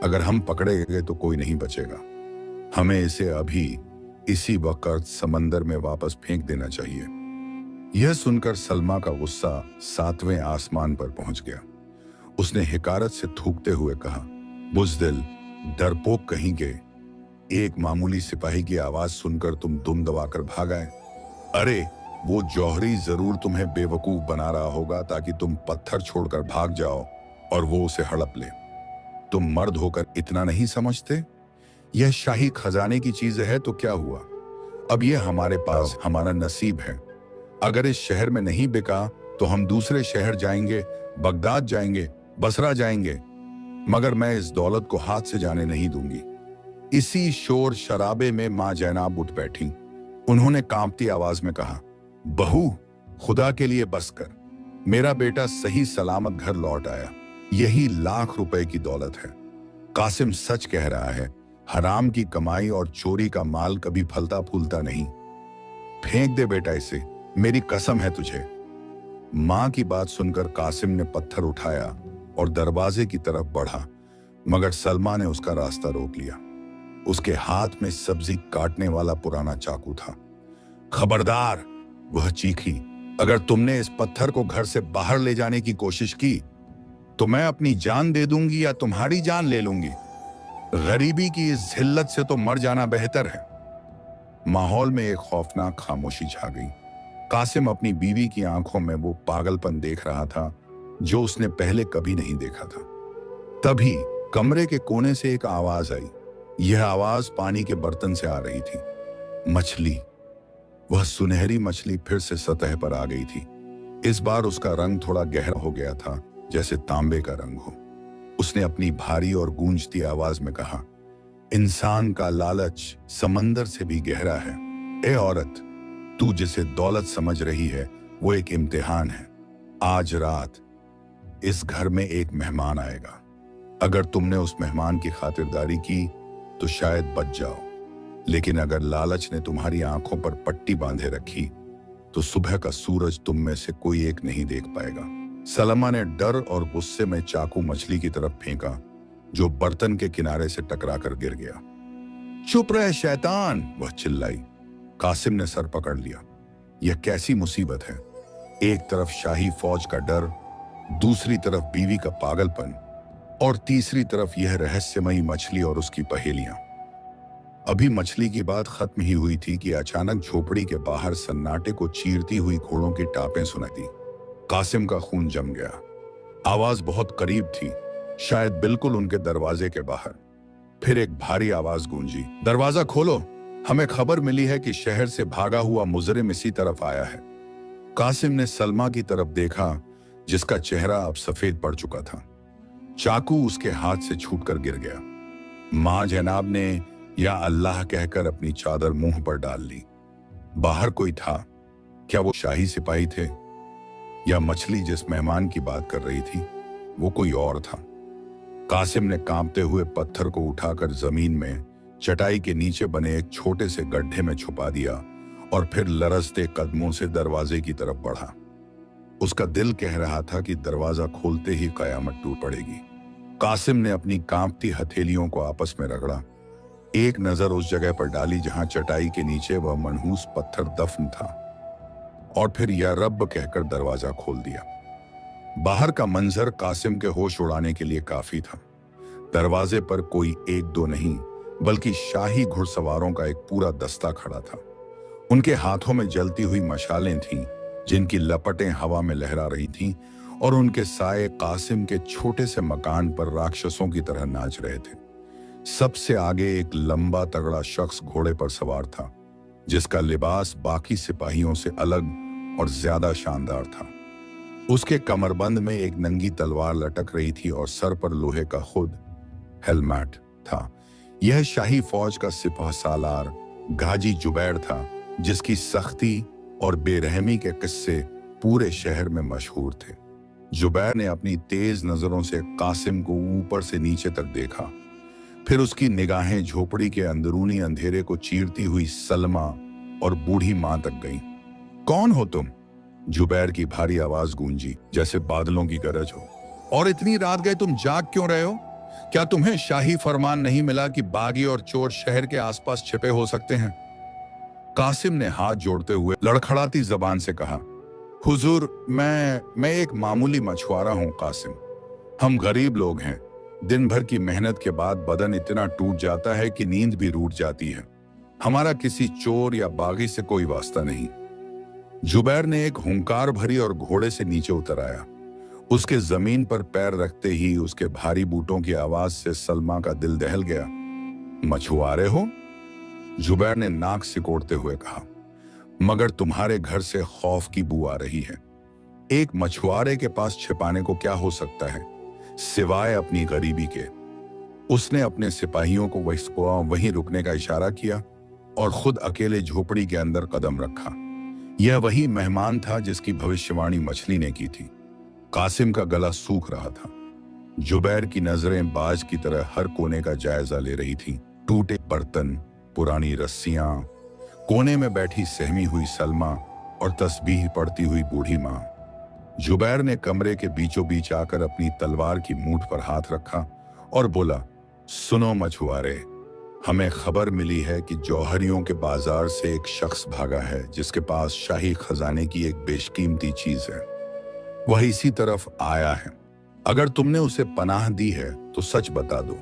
अगर हम पकड़े गए तो कोई नहीं बचेगा। हमें इसे अभी इसी वक्त समंदर में वापस फेंक देना चाहिए। यह सुनकर सलमा का गुस्सा 7वें आसमान पर पहुंच गया। उसने हिकारत से थूकते हुए कहा, बुज़दिल, डरपोक कहीं के, एक मामूली सिपाही की आवाज सुनकर तुम दुम दबाकर भाग आए। अरे, वो जौहरी जरूर तुम्हें बेवकूफ बना रहा होगा ताकि तुम पत्थर छोड़कर भाग जाओ और वो उसे हड़प ले। तुम मर्द होकर इतना नहीं समझते? यह शाही खजाने की चीज है तो क्या हुआ? अब यह हमारे पास, हमारा नसीब है। अगर इस शहर में नहीं बिका तो हम दूसरे शहर जाएंगे, बगदाद जाएंगे, बसरा जाएंगे, मगर मैं इस दौलत को हाथ से जाने नहीं दूंगी। इसी शोर शराबे में माँ जैनाब उठ बैठी। उन्होंने कांपती आवाज में कहा, बहू, खुदा के लिए बस कर। मेरा बेटा सही सलामत घर लौट आया। यही लाख रुपए की दौलत है। कासिम सच कह रहा है, हराम की कमाई और चोरी का माल कभी फलता फूलता नहीं। फेंक दे बेटा इसे, मेरी कसम है तुझे। मां की बात सुनकर कासिम ने पत्थर उठाया और दरवाजे की तरफ बढ़ा, मगर सलमा ने उसका रास्ता रोक लिया। उसके हाथ में सब्जी काटने वाला पुराना चाकू था। खबरदार, वह चीखी, अगर तुमने इस पत्थर को घर से बाहर ले जाने की कोशिश की तो मैं अपनी जान दे दूंगी या तुम्हारी जान ले लूंगी। गरीबी की इस जिल्लत से तो मर जाना बेहतर है। माहौल में एक खौफनाक खामोशी छा गई। कासिम अपनी बीवी की आंखों में वो पागलपन देख रहा था जो उसने पहले कभी नहीं देखा था। तभी कमरे के कोने से एक आवाज आई। यह आवाज पानी के बर्तन से आ रही थी। मछली, वह सुनहरी मछली फिर से सतह पर आ गई थी। इस बार उसका रंग थोड़ा गहरा हो गया था, जैसे तांबे का रंग हो। उसने अपनी भारी और गूंजती आवाज में कहा, इंसान का लालच समंदर से भी गहरा है। ए औरत, तू जिसे दौलत समझ रही है वो एक इम्तिहान है। आज रात इस घर में एक मेहमान आएगा। अगर तुमने उस मेहमान की खातिरदारी की तो शायद बच जाओ, लेकिन अगर लालच ने तुम्हारी आंखों पर पट्टी बांधे रखी तो सुबह का सूरज तुम में से कोई एक नहीं देख पाएगा। सलमा ने डर और गुस्से में चाकू मछली की तरफ फेंका, जो बर्तन के किनारे से टकरा कर गिर गया। चुप रहे शैतान, वह चिल्लाई। कासिम ने सर पकड़ लिया। यह कैसी मुसीबत है? एक तरफ शाही फौज का डर, दूसरी तरफ बीवी का पागलपन और तीसरी तरफ यह रहस्यमयी मछली और उसकी पहेलियां। अभी मछली की बात खत्म ही हुई थी कि अचानक झोपड़ी के बाहर सन्नाटे को चीरती हुई घोड़ों की टापें सुनाई दी। कासिम का खून जम गया। आवाज बहुत करीब थी, शायद बिल्कुल उनके दरवाजे के बाहर। फिर एक भारी आवाज गूंजी, दरवाजा खोलो, हमें खबर मिली है कि शहर से भागा हुआ मुजरिम इसी तरफ आया है। कासिम ने सलमा की तरफ देखा, जिसका चेहरा अब सफेद पड़ चुका था। चाकू उसके हाथ से छूटकर गिर गया। मां जैनाब ने या अल्लाह कहकर अपनी चादर मुंह पर डाल ली। बाहर कोई था? क्या वो शाही सिपाही थे या मछली जिस मेहमान की बात कर रही थी वो कोई और था? कासिम ने कांपते हुए पत्थर को उठाकर जमीन में चटाई के नीचे बने एक छोटे से गड्ढे में छुपा दिया और फिर लरजते कदमों से दरवाजे की तरफ बढ़ा। उसका दिल कह रहा था कि दरवाजा खोलते ही कयामत टूट पड़ेगी। कासिम ने अपनी कांपती हथेलियों को आपस में रगड़ा, एक नजर उस जगह पर डाली जहां चटाई के नीचे वह मनहूस पत्थर दफन था, और फिर या रब कहकर दरवाजा खोल दिया। बाहर का मंजर कासिम के होश उड़ाने के लिए काफी था। दरवाजे पर कोई एक दो नहीं बल्कि शाही घुड़सवारों का एक पूरा दस्ता खड़ा था। उनके हाथों में जलती हुई मशालें थीं जिनकी लपटें हवा में लहरा रही थीं, और उनके साए कासिम के छोटे से मकान पर राक्षसों की तरह नाच रहे थे। सबसे आगे एक लंबा तगड़ा शख्स घोड़े पर सवार था, जिसका लिबास बाकी सिपाहियों से अलग और ज्यादा शानदार था। उसके कमरबंद में एक नंगी तलवार लटक रही थी और सर पर लोहे का खुद हेलमेट था। यह शाही फौज का सिपाह सालार गाजी जुबैर था, जिसकी सख्ती और बेरहमी के किस्से पूरे शहर में मशहूर थे। जुबैर ने अपनी तेज नजरों से कासिम को ऊपर से नीचे तक देखा, फिर उसकी निगाहें झोपड़ी के अंदरूनी अंधेरे को चीरती हुई सलमा और बूढ़ी मां तक गईं। कौन हो तुम? जुबैर की भारी आवाज गूंजी जैसे बादलों की गरज हो। और इतनी रात गए तुम जाग क्यों रहे हो? क्या तुम्हें शाही फरमान नहीं मिला कि बागी और चोर शहर के आसपास छिपे हो सकते हैं? कासिम ने हाथ जोड़ते हुए लड़खड़ाती जबान से कहा, हुजूर, मैं एक मामूली मछुआरा हूं कासिम। हम गरीब लोग हैं। दिन भर की मेहनत के बाद बदन इतना टूट जाता है कि नींद भी रूठ जाती है। हमारा किसी चोर या बागी से कोई वास्ता नहीं। जुबैर ने एक हुंकार भरी और घोड़े से नीचे उतर आया। उसके जमीन पर पैर रखते ही उसके भारी बूटों की आवाज से सलमा का दिल दहल गया। मछुआरे हो? जुबैर ने नाक सिकोड़ते हुए कहा, मगर तुम्हारे घर से खौफ की बू आ रही है। एक मछुआरे के पास छिपाने को क्या हो सकता है सिवाय अपनी गरीबी के? उसने अपने सिपाहियों को वहीं रुकने का इशारा किया और खुद अकेले झोपड़ी के अंदर कदम रखा। यह वही मेहमान था जिसकी भविष्यवाणी मछली ने की थी। कासिम का गला सूख रहा था। जुबैर की नजरें बाज की तरह हर कोने का जायजा ले रही थीं। टूटे बर्तन, पुरानी रस्सियां, कोने में बैठी सहमी हुई सलमा और तस्बीह पढ़ती हुई बूढ़ी मां। जुबैर ने कमरे के बीचों बीच आकर अपनी तलवार की मूठ पर हाथ रखा और बोला, सुनो मछुआरे, हमें खबर मिली है कि जौहरियों के बाजार से एक शख्स भागा है जिसके पास शाही खजाने की एक बेशकीमती चीज है। वह इसी तरफ आया है। अगर तुमने उसे पनाह दी है तो सच बता दो,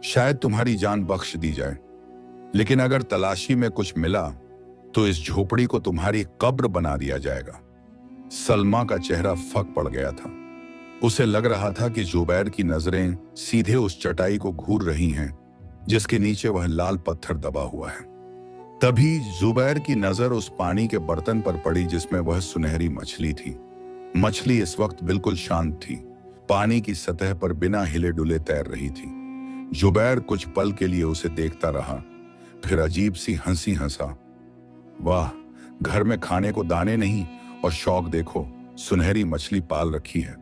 शायद तुम्हारी जान बख्श दी जाए। लेकिन अगर तलाशी में कुछ मिला तो इस झोपड़ी को तुम्हारी कब्र बना दिया जाएगा। सलमा का चेहरा फक पड़ गया था। उसे लग रहा था कि जुबैर की नजरें सीधे उस चटाई को घूर रही हैं जिसके नीचे वह लाल पत्थर दबा हुआ है। तभी जुबैर की नजर उस पानी के बर्तन पर पड़ी जिसमें वह सुनहरी मछली थी। मछली इस वक्त बिल्कुल शांत थी, पानी की सतह पर बिना हिले डुले तैर रही थी। जुबैर कुछ पल के लिए उसे देखता रहा, फिर अजीब सी हंसी हंसा। वाह, घर में खाने को दाने नहीं और शौक देखो, सुनहरी मछली पाल रखी है।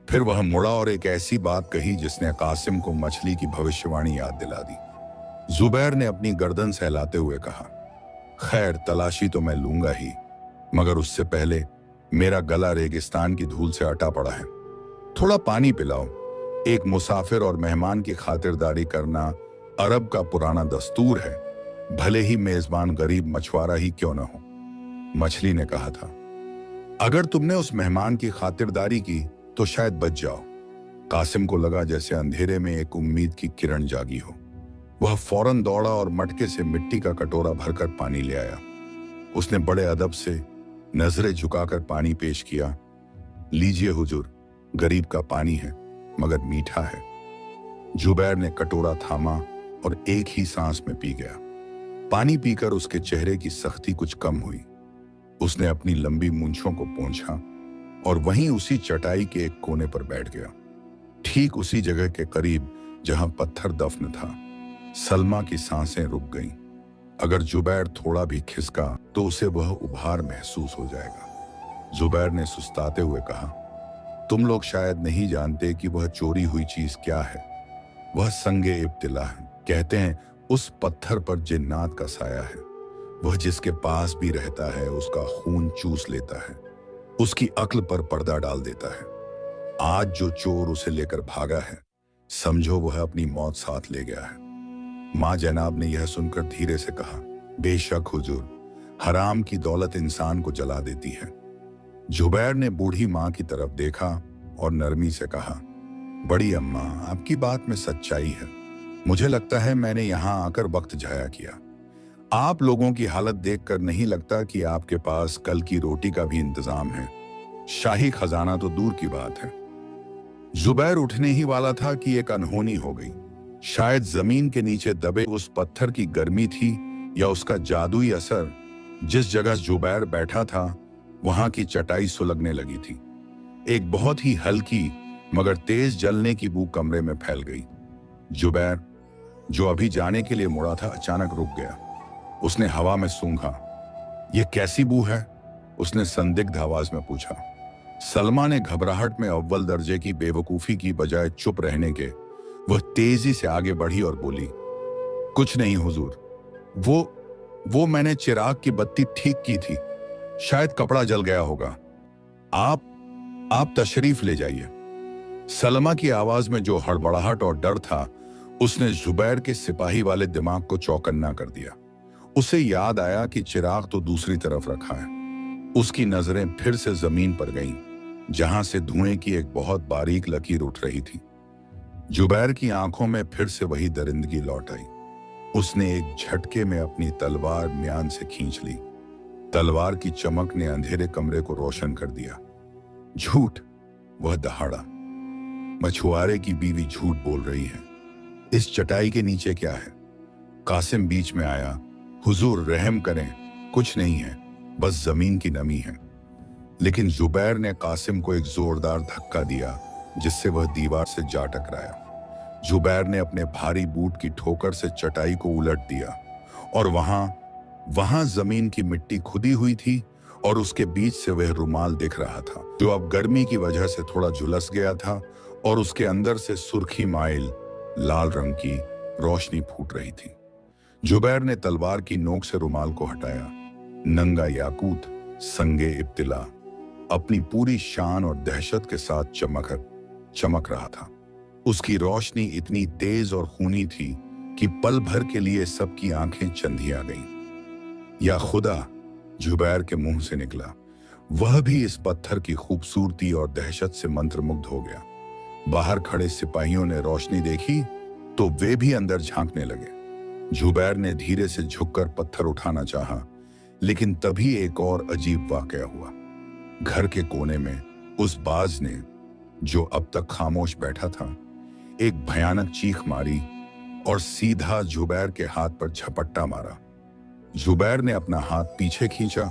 फिर वह मुड़ा और एक ऐसी बात कही जिसने कासिम को मछली की भविष्यवाणी याद दिला दी। जुबैर ने अपनी गर्दन सहलाते हुए कहा, खैर, तलाशी तो मैं लूंगा ही, मगर उससे पहले मेरा गला रेगिस्तान की धूल से अटा पड़ा है। थोड़ा पानी पिलाओ। एक मुसाफिर और मेहमान की खातिरदारी करना अरब का पुराना दस्तूर है, भले ही मेजबान गरीब मछुआरा ही क्यों न हो। मछली ने कहा था, अगर तुमने उस मेहमान की खातिरदारी की तो शायद बच जाओ। कासिम को लगा जैसे अंधेरे में एक उम्मीद की किरण जागी हो। वह फौरन दौड़ा और मटके से मिट्टी का कटोरा भरकर पानी ले आया। उसने बड़े अदब से नजरें झुकाकर पानी पेश किया। लीजिए हुजूर, गरीब का पानी है मगर मीठा है। जुबैर ने कटोरा थामा और एक ही सांस में पी गया। पानी पीकर उसके चेहरे की सख्ती कुछ कम हुई। उसने अपनी लंबी मूंछों को पोंछा और वहीं उसी चटाई के एक कोने पर बैठ गया, ठीक उसी जगह के करीब जहां पत्थर दफन था। सलमा की सांसें रुक गईं। अगर जुबैर थोड़ा भी खिसका तो उसे वह उभार महसूस हो जाएगा। जुबैर ने सुस्ताते हुए कहा, तुम लोग शायद नहीं जानते कि वह चोरी हुई चीज क्या है। वह संगे इब्तिला है। कहते हैं उस पत्थर पर जिन्नात का साया है। वह जिसके पास भी रहता है उसका खून चूस लेता है, उसकी अक्ल पर पर्दा डाल देता है। आज जो चोर उसे लेकर भागा है, समझो वह अपनी मौत साथ ले गया है। माँ जनाब ने यह सुनकर धीरे से कहा, बेशक हुजूर, हराम की दौलत इंसान को जला देती है। जुबैर ने बूढ़ी माँ की तरफ देखा और नरमी से कहा, बड़ी अम्मा, आपकी बात में सच्चाई है। मुझे लगता है मैंने यहाँ आकर वक्त जाया किया। आप लोगों की हालत देखकर नहीं लगता कि आपके पास कल की रोटी का भी इंतजाम है। शाही खजाना तो दूर की बात है। जुबैर उठने ही वाला था कि एक अनहोनी हो गई। शायद जमीन के नीचे दबे उस पत्थर की गर्मी थी या उसका जादुई असर। जिस जगह जुबैर बैठा था वहां की चटाई सुलगने लगी थी। एक बहुत ही हल्की मगर तेज जलने की बू कमरे में फैल गई। जुबैर, जो अभी जाने के लिए मुड़ा था, अचानक रुक गया। उसने हवा में सूंघा। यह कैसी बू है? उसने संदिग्ध आवाज में पूछा। सलमा ने घबराहट में अव्वल दर्जे की बेवकूफी की बजाय चुप रहने के वह तेजी से आगे बढ़ी और बोली, कुछ नहीं हुजूर, वो मैंने चिराग की बत्ती ठीक की थी, शायद कपड़ा जल गया होगा। आप तशरीफ ले जाइए। सलमा की आवाज में जो हड़बड़ाहट और डर था उसने जुबैर के सिपाही वाले दिमाग को चौकन्ना कर दिया। उसे याद आया कि चिराग तो दूसरी तरफ रखा है। उसकी नजरें फिर से जमीन पर गईं, जहां से धुएं की एक बहुत बारीक लकीर उठ रही थी। जुबैर की आंखों में फिर से वही दरिंदगी लौट आई। उसने एक झटके में अपनी तलवार म्यान से खींच ली। तलवार की चमक ने अंधेरे कमरे को रोशन कर दिया। झूठ, वह दहाड़ा। मछुआरे की बीवी झूठ बोल रही है। इस चटाई के नीचे क्या है? कासिम बीच में आया। हुजूर, रहम करें, कुछ नहीं है, बस जमीन की नमी है। लेकिन जुबैर ने कासिम को एक जोरदार धक्का दिया जिससे वह दीवार से जा टकराया। जुबैर ने अपने भारी बूट की ठोकर से चटाई को उलट दिया और वहां जमीन की मिट्टी खुदी हुई थी और उसके बीच से वह रुमाल दिख रहा था, जो अब गर्मी की वजह से थोड़ा झुलस गया था और उसके अंदर से सुर्खी माइल लाल रंग की रोशनी फूट रही थी। जुबैर ने तलवार की नोक से रुमाल को हटाया। नंगा याकूत संगे इब्तिला अपनी पूरी शान और दहशत के साथ चमक रहा था। उसकी रोशनी इतनी तेज और खूनी थी कि पल भर के लिए सबकी आंखें चंधिया गईं। या खुदा, जुबैर के मुंह से निकला। वह भी इस पत्थर की खूबसूरती और दहशत से मंत्रमुग्ध हो गया। बाहर खड़े सिपाहियों ने रोशनी देखी तो वे भी अंदर झांकने लगे। जुबैर ने धीरे से झुककर पत्थर उठाना चाहा, लेकिन तभी एक और अजीब वाकया हुआ। घर के कोने में उस बाज ने, जो अब तक खामोश बैठा था, एक भयानक चीख मारी और सीधा जुबैर के हाथ पर झपट्टा मारा। जुबैर ने अपना हाथ पीछे खींचा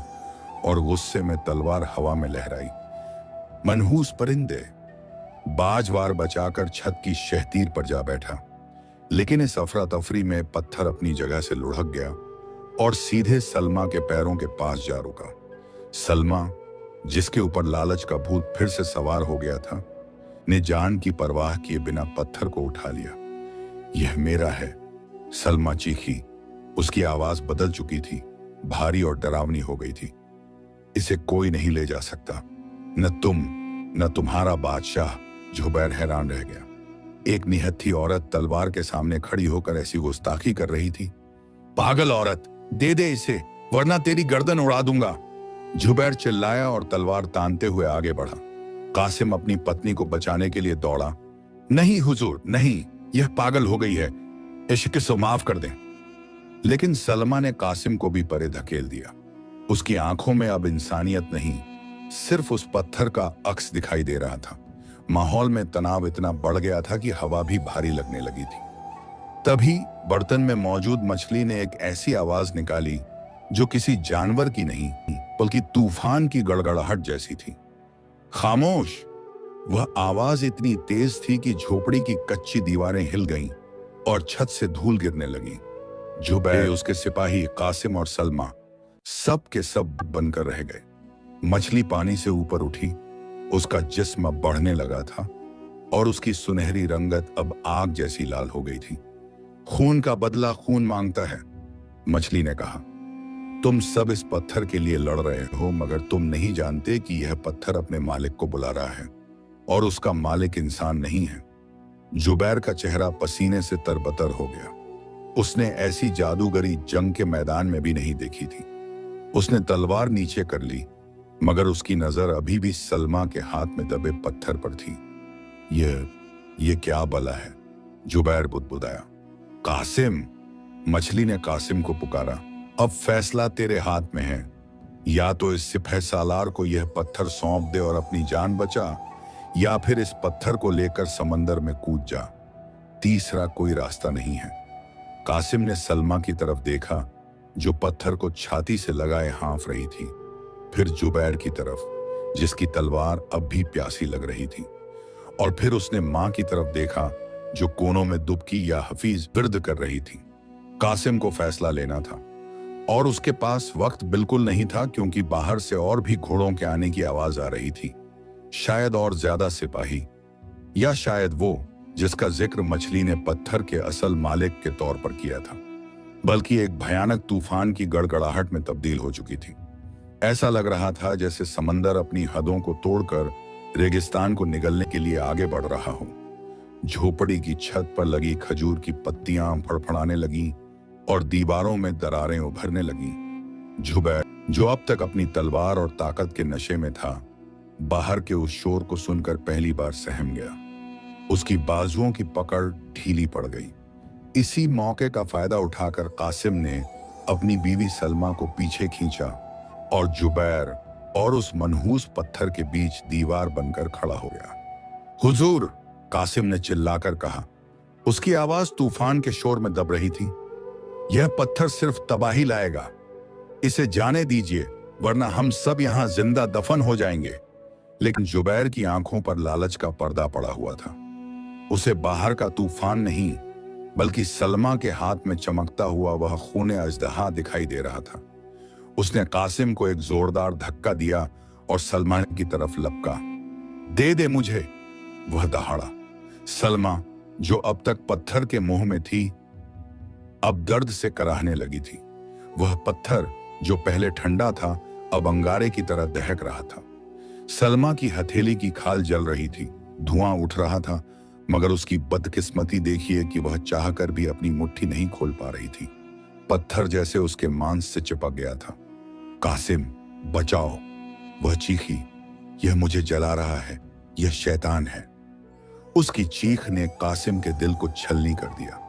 और गुस्से में तलवार हवा में लहराई। मनहूस परिंदे, बाज वार बचाकर छत की शहतीर पर जा बैठा, लेकिन इस अफरा तफरी में पत्थर अपनी जगह से लुढ़क गया और सीधे सलमा के पैरों के पास जा रुका। सलमा, जिसके ऊपर लालच का भूत फिर से सवार हो गया था, ने जान की परवाह किए बिना पत्थर को उठा लिया। यह मेरा है, सलमा चीखी। उसकी आवाज बदल चुकी थी, भारी और डरावनी हो गई थी। इसे कोई नहीं ले जा सकता, न तुम न तुम्हारा बादशाह। जुबैर हैरान रह गया। एक निहत्थी औरत तलवार के सामने खड़ी होकर ऐसी गुस्ताखी कर रही थी। पागल औरत, दे दे इसे, वरना तेरी गर्दन उड़ा दूंगा। जुबैर चिल्लाया और तलवार तानते हुए आगे बढ़ा। कासिम अपनी पत्नी को बचाने के लिए दौड़ा। नहीं हुजूर, नहीं, यह पागल हो गई है, इश्क से माफ कर दें। लेकिन सलमा ने कासिम को भी परे धकेल दिया। उसकी आंखों में अब इंसानियत नहीं, सिर्फ उस पत्थर का अक्स दिखाई दे रहा था। माहौल में तनाव इतना बढ़ गया था कि हवा भी भारी लगने लगी थी। तभी बर्तन में मौजूद मछली ने एक ऐसी आवाज निकाली जो किसी जानवर की नहीं बल्कि तूफान की गड़गड़ाहट जैसी थी। खामोश! वह आवाज इतनी तेज थी कि झोपड़ी की कच्ची दीवारें हिल गईं और छत से धूल गिरने लगी। जुबैर, उसके सिपाही, कासिम और सलमा सब के सब बनकर रह गए। मछली पानी से ऊपर उठी, उसका जिस्म अब बढ़ने लगा था और उसकी सुनहरी रंगत अब आग जैसी लाल हो गई थी। खून का बदला खून मांगता है, मछली ने कहा। तुम सब इस पत्थर के लिए लड़ रहे हो, मगर तुम नहीं जानते कि यह पत्थर अपने मालिक को बुला रहा है और उसका मालिक इंसान नहीं है। जुबैर का चेहरा पसीने से तरबतर हो गया। उसने ऐसी जादूगरी जंग के मैदान में भी नहीं देखी थी। उसने तलवार नीचे कर ली, मगर उसकी नजर अभी भी सलमा के हाथ में दबे पत्थर पर थी। ये क्या बला है? जुबैर बुदबुदाया। कासिम, मछली ने कासिम को पुकारा। अब फैसला तेरे हाथ में है। या तो इस सिपह सालार को यह पत्थर सौंप दे और अपनी जान बचा, या फिर इस पत्थर को लेकर समंदर में कूद जा। तीसरा कोई रास्ता नहीं है। कासिम ने सलमा की तरफ देखा, जो पत्थर को छाती से लगाए हाँफ रही थी, फिर जुबैर की तरफ, जिसकी तलवार अब भी प्यासी लग रही थी, और फिर उसने मां की तरफ देखा, जो कोनों में दुबकी या हफीज विर्द कर रही थी। कासिम को फैसला लेना था और उसके पास वक्त बिल्कुल नहीं था, क्योंकि बाहर से और भी घोड़ों के आने की आवाज आ रही थी। शायद और ज्यादा सिपाही, या शायद वो जिसका जिक्र मछली ने पत्थर के असल मालिक के तौर पर किया था, बल्कि एक भयानक तूफान की गड़गड़ाहट में तब्दील हो चुकी थी। ऐसा लग रहा था जैसे समंदर अपनी हदों को तोड़कर रेगिस्तान को निगलने के लिए आगे बढ़ रहा हो। झोपड़ी की छत पर लगी खजूर की पत्तियां फड़फड़ाने लगी और दीवारों में दरारें उभरने लगी। जुबैर, जो अब तक अपनी तलवार और ताकत के नशे में था, बाहर के उस शोर को सुनकर पहली बार सहम गया। उसकी बाजुओं की पकड़ ढीली पड़ गई। इसी मौके का फायदा उठाकर कासिम ने अपनी बीवी सलमा को पीछे खींचा और जुबैर और उस मनहूस पत्थर के बीच दीवार बनकर खड़ा हो गया। हुजूर, कासिम ने चिल्लाकर कहा। उसकी आवाज तूफान के शोर में दब रही थी। यह पत्थर सिर्फ तबाही लाएगा। इसे जाने दीजिए, वरना हम सब यहां जिंदा दफन हो जाएंगे। लेकिन जुबैर की आंखों पर लालच का पर्दा पड़ा हुआ था। उसे बाहर का तूफान नहीं, बल्कि सलमा के हाथ में चमकता हुआ वह खूने अजदहा दिखाई दे रहा था। उसने कासिम को एक जोरदार धक्का दिया और सलमा की तरफ लपका। दे दे मुझे, वह दहाड़ा। सलमा, जो अब तक पत्थर के मुंह में थी, अब दर्द से कराहने लगी थी। वह पत्थर, जो पहले ठंडा था, अब अंगारे की तरह दहक रहा था। सलमा की हथेली की खाल जल रही थी, धुआं उठ रहा था, मगर उसकी बदकिस्मती देखिए कि वह चाहकर भी अपनी मुट्ठी नहीं खोल पा रही थी। पत्थर जैसे उसके मांस से चिपक गया था। कासिम, बचाओ, वह चीखी। यह मुझे जला रहा है, यह शैतान है। उसकी चीख ने कासिम के दिल को छलनी कर दिया।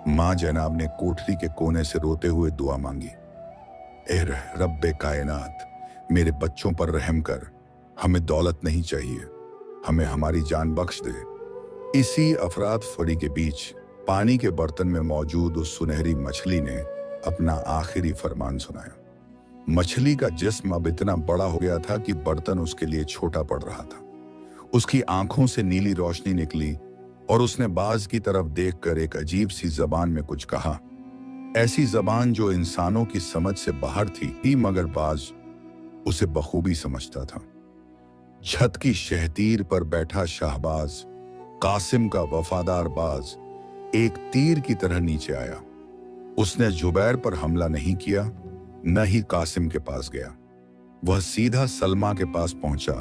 मां जनाब ने कोठरी के कोने से रोते हुए दुआ मांगी। ए रब्बे कायनात, मेरे बच्चों पर रहम कर। हमें दौलत नहीं चाहिए, हमें हमारी जान बख्श दे। इसी अफरात फरी के बीच पानी के बर्तन में मौजूद उस सुनहरी मछली ने अपना आखिरी फरमान सुनाया। मछली का जिस्म अब इतना बड़ा हो गया था कि बर्तन उसके लिए छोटा पड़ रहा था। उसकी आंखों से नीली रोशनी निकली और उसने बाज की तरफ देखकर एक अजीब सी जबान में कुछ कहा। ऐसी जबान जो इंसानों की समझ से बाहर थी, मगर बाज उसे बखूबी समझता था। छत की शहतीर पर बैठा शाहबाज, कासिम का वफादार बाज, एक तीर की तरह नीचे आया। उसने जुबैर पर हमला नहीं किया, न ही कासिम के पास गया। वह सीधा सलमा के पास पहुंचा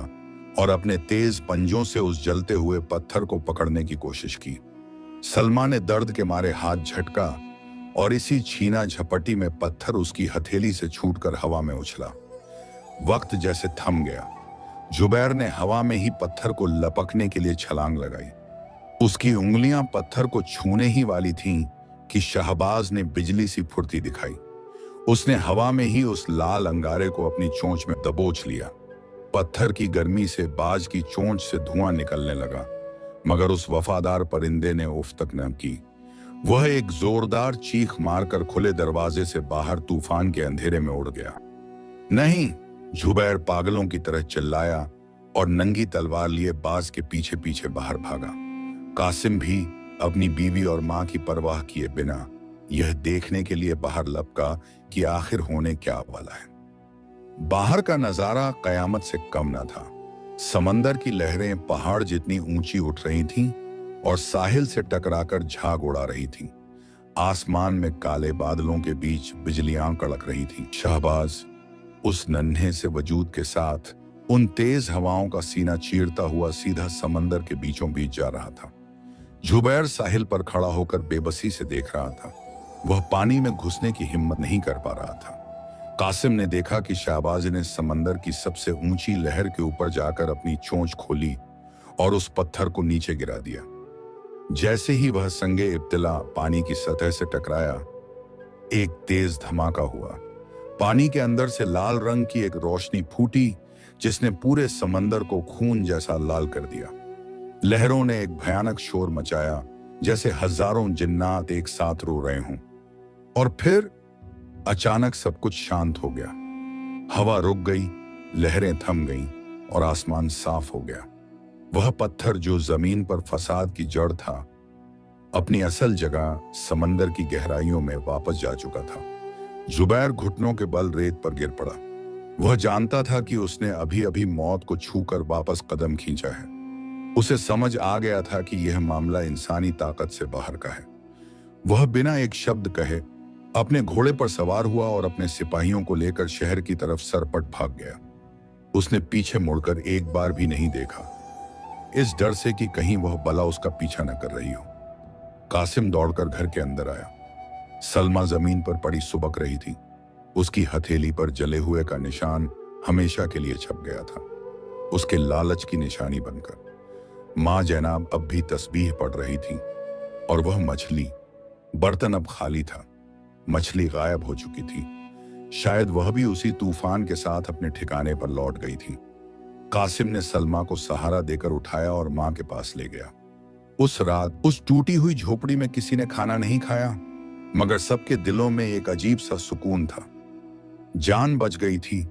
और अपने तेज पंजों से उस जलते हुए पत्थर को पकड़ने की कोशिश की। सलमा ने दर्द के मारे हाथ झटका और इसी छीना झपटी में पत्थर उसकी हथेली से छूटकर हवा में उछला। वक्त जैसे थम गया। जुबैर ने हवा में ही पत्थर को लपकने के लिए छलांग लगाई। उसकी उंगलियां पत्थर को छूने ही वाली थीं कि शहबाज ने बिजली सी फुर्ती दिखाई। उसने हवा में ही उस लाल अंगारे को अपनी चोंच में दबोच लिया। पत्थर की गर्मी से बाज की चोंच से धुआं निकलने लगा, मगर उस वफादार परिंदे ने उफ तक न की। वह एक जोरदार चीख मारकर खुले दरवाजे से बाहर तूफान के अंधेरे में उड़ गया। नहीं, जुबैर पागलों की तरह चिल्लाया और नंगी तलवार लिए बाज के पीछे पीछे बाहर भागा। कासिम भी अपनी बीवी और मां की परवाह किए बिना यह देखने के लिए बाहर लपका कि आखिर होने क्या वाला है। बाहर का नजारा कयामत से कम न था। समंदर की लहरें पहाड़ जितनी ऊंची उठ रही थीं और साहिल से टकराकर झाग उड़ा रही थीं। आसमान में काले बादलों के बीच बिजलियां कड़क रही थीं। शहबाज उस नन्हे से वजूद के साथ उन तेज हवाओं का सीना चीरता हुआ सीधा समंदर के बीचों बीच जा रहा था। जुबैर साहिल पर खड़ा होकर बेबसी से देख रहा था। वह पानी में घुसने की हिम्मत नहीं कर पा रहा था। कासिम ने देखा कि शहबाज ने समंदर की सबसे ऊंची लहर के ऊपर जाकर अपनी चोंच खोली और उस पत्थर को नीचे गिरा दिया। जैसे ही वह संगे इब्तिला पानी की सतह से टकराया, एक तेज धमाका हुआ। पानी के अंदर से लाल रंग की एक रोशनी फूटी जिसने पूरे समंदर को खून जैसा लाल कर दिया। लहरों ने एक भयानक शोर मचाया, जैसे हजारों जिन्नात एक साथ रो रहे हों। और फिर अचानक सब कुछ शांत हो गया। हवा रुक गई, लहरें थम गईं और आसमान साफ हो गया। वह पत्थर जो जमीन पर फसाद की जड़ था, अपनी असल जगह समंदर की गहराइयों में वापस जा चुका था। जुबैर घुटनों के बल रेत पर गिर पड़ा। वह जानता था कि उसने अभी अभी मौत को छूकर वापस कदम खींचा है। उसे समझ आ गया था कि यह मामला इंसानी ताकत से बाहर का है। वह बिना एक शब्द कहे अपने घोड़े पर सवार हुआ और अपने सिपाहियों को लेकर शहर की तरफ सरपट भाग गया। उसने पीछे मुड़कर एक बार भी नहीं देखा, इस डर से कि कहीं वह बला उसका पीछा न कर रही हो। कासिम दौड़कर घर के अंदर आया। सलमा जमीन पर पड़ी सुबक रही थी। उसकी हथेली पर जले हुए का निशान हमेशा के लिए छप गया था, उसके लालच की निशानी बनकर। माँ जैनाब अब भी तस्बीह पढ़ रही थी और वह मछली, बर्तन अब खाली था। मछली गायब हो चुकी थी। शायद वह भी उसी तूफान के साथ अपने ठिकाने पर लौट गई थी। कासिम ने सलमा को सहारा देकर उठाया और माँ के पास ले गया। उस रात उस टूटी हुई झोपड़ी में किसी ने खाना नहीं खाया, मगर सबके दिलों में एक अजीब सा सुकून था। जान बच गई थी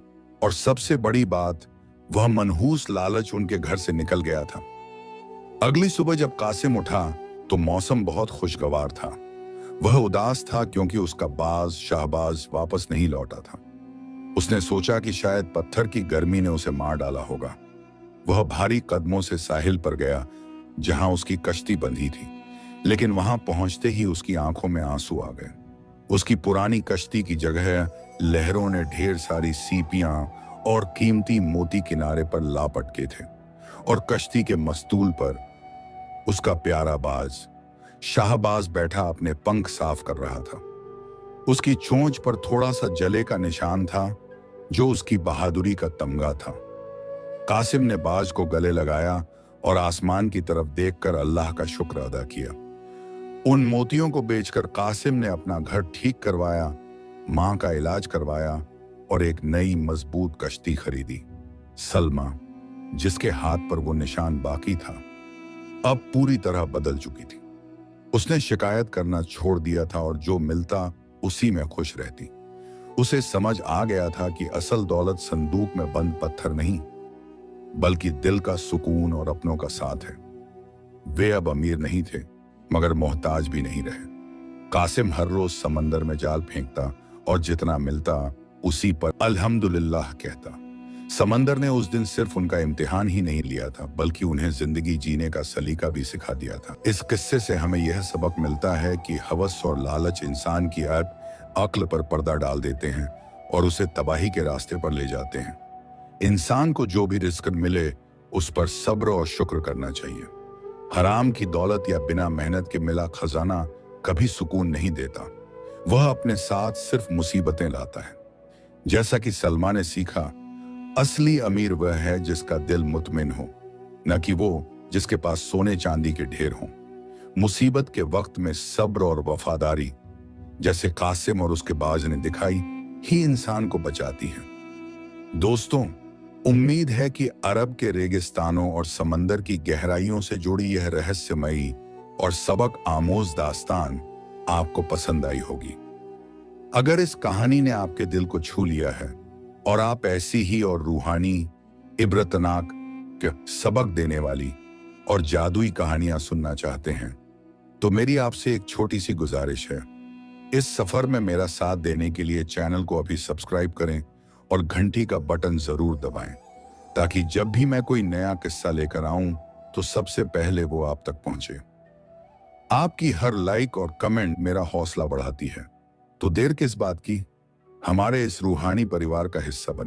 और सबसे बड़ी बात, वह मनहूस लालच उनके घर से निकल गया था। अगली सुबह जब कासिम उठा तो मौसम बहुत खुशगवार था। वह उदास था क्योंकि उसका बाज शहबाज वापस नहीं लौटा था। उसने सोचा कि शायद पत्थर की गर्मी ने उसे मार डाला होगा। वह भारी कदमों से साहिल पर गया जहां उसकी कश्ती बंधी थी, लेकिन वहां पहुंचते ही उसकी आंखों में आंसू आ गए। उसकी पुरानी कश्ती की जगह लहरों ने ढेर सारी सीपियां और कीमती मोती किनारे पर लापटके थे और कश्ती के मस्तूल पर उसका प्यारा बाज शाहबाज बैठा अपने पंख साफ कर रहा था। उसकी चोंच पर थोड़ा सा जले का निशान था जो उसकी बहादुरी का तमगा था। कासिम ने बाज को गले लगाया और आसमान की तरफ देखकर अल्लाह का शुक्र अदा किया। उन मोतियों को बेचकर कासिम ने अपना घर ठीक करवाया, मां का इलाज करवाया और एक नई मजबूत कश्ती खरीदी। सलमा, जिसके हाथ पर वो निशान बाकी था, अब पूरी तरह बदल चुकी थी। उसने शिकायत करना छोड़ दिया था और जो मिलता उसी में खुश रहती। उसे समझ आ गया था कि असल दौलत संदूक में बंद पत्थर नहीं, बल्कि दिल का सुकून और अपनों का साथ है। वे अब अमीर नहीं थे, मगर मोहताज भी नहीं रहे। कासिम हर रोज समंदर में जाल फेंकता और जितना मिलता उसी पर अल्हम्दुलिल्लाह कहता। समंदर ने उस दिन सिर्फ उनका इम्तिहान ही नहीं लिया था, बल्कि उन्हें जिंदगी जीने का सलीका भी सिखा दिया था। इस किस्से से हमें यह सबक मिलता है कि हवस और लालच इंसान की अक्ल पर पर्दा डाल देते हैं और उसे तबाही के रास्ते पर ले जाते हैं। इंसान को जो भी रिस्क मिले उस पर सब्र और शुक्र करना चाहिए। हराम की दौलत या बिना मेहनत के मिला खजाना कभी सुकून नहीं देता, वह अपने साथ सिर्फ मुसीबतें लाता है। जैसा कि सलमा ने सीखा, असली अमीर वह है जिसका दिल मुतमिन हो, न कि वो जिसके पास सोने चांदी के ढेर हों। मुसीबत के वक्त में सब्र और वफादारी, जैसे कासिम और उसके बाज ने दिखाई, ही इंसान को बचाती है। दोस्तों, उम्मीद है कि अरब के रेगिस्तानों और समंदर की गहराइयों से जुड़ी यह रहस्यमयी और सबक आमोज दास्तान आपको पसंद आई होगी। अगर इस कहानी ने आपके दिल को छू लिया है और आप ऐसी ही और रूहानी, इबरतनाक, सबक देने वाली और जादुई कहानियां सुनना चाहते हैं, तो मेरी आपसे एक छोटी सी गुजारिश है। इस सफर में मेरा साथ देने के लिए चैनल को अभी सब्सक्राइब करें और घंटी का बटन जरूर दबाएं। ताकि जब भी मैं कोई नया किस्सा लेकर आऊं तो सबसे पहले वो आप तक पहुंचे। आपकी हर लाइक और कमेंट मेरा हौसला बढ़ाती है, तो देर किस बात की, हमारे इस रूहानी परिवार का हिस्सा बने।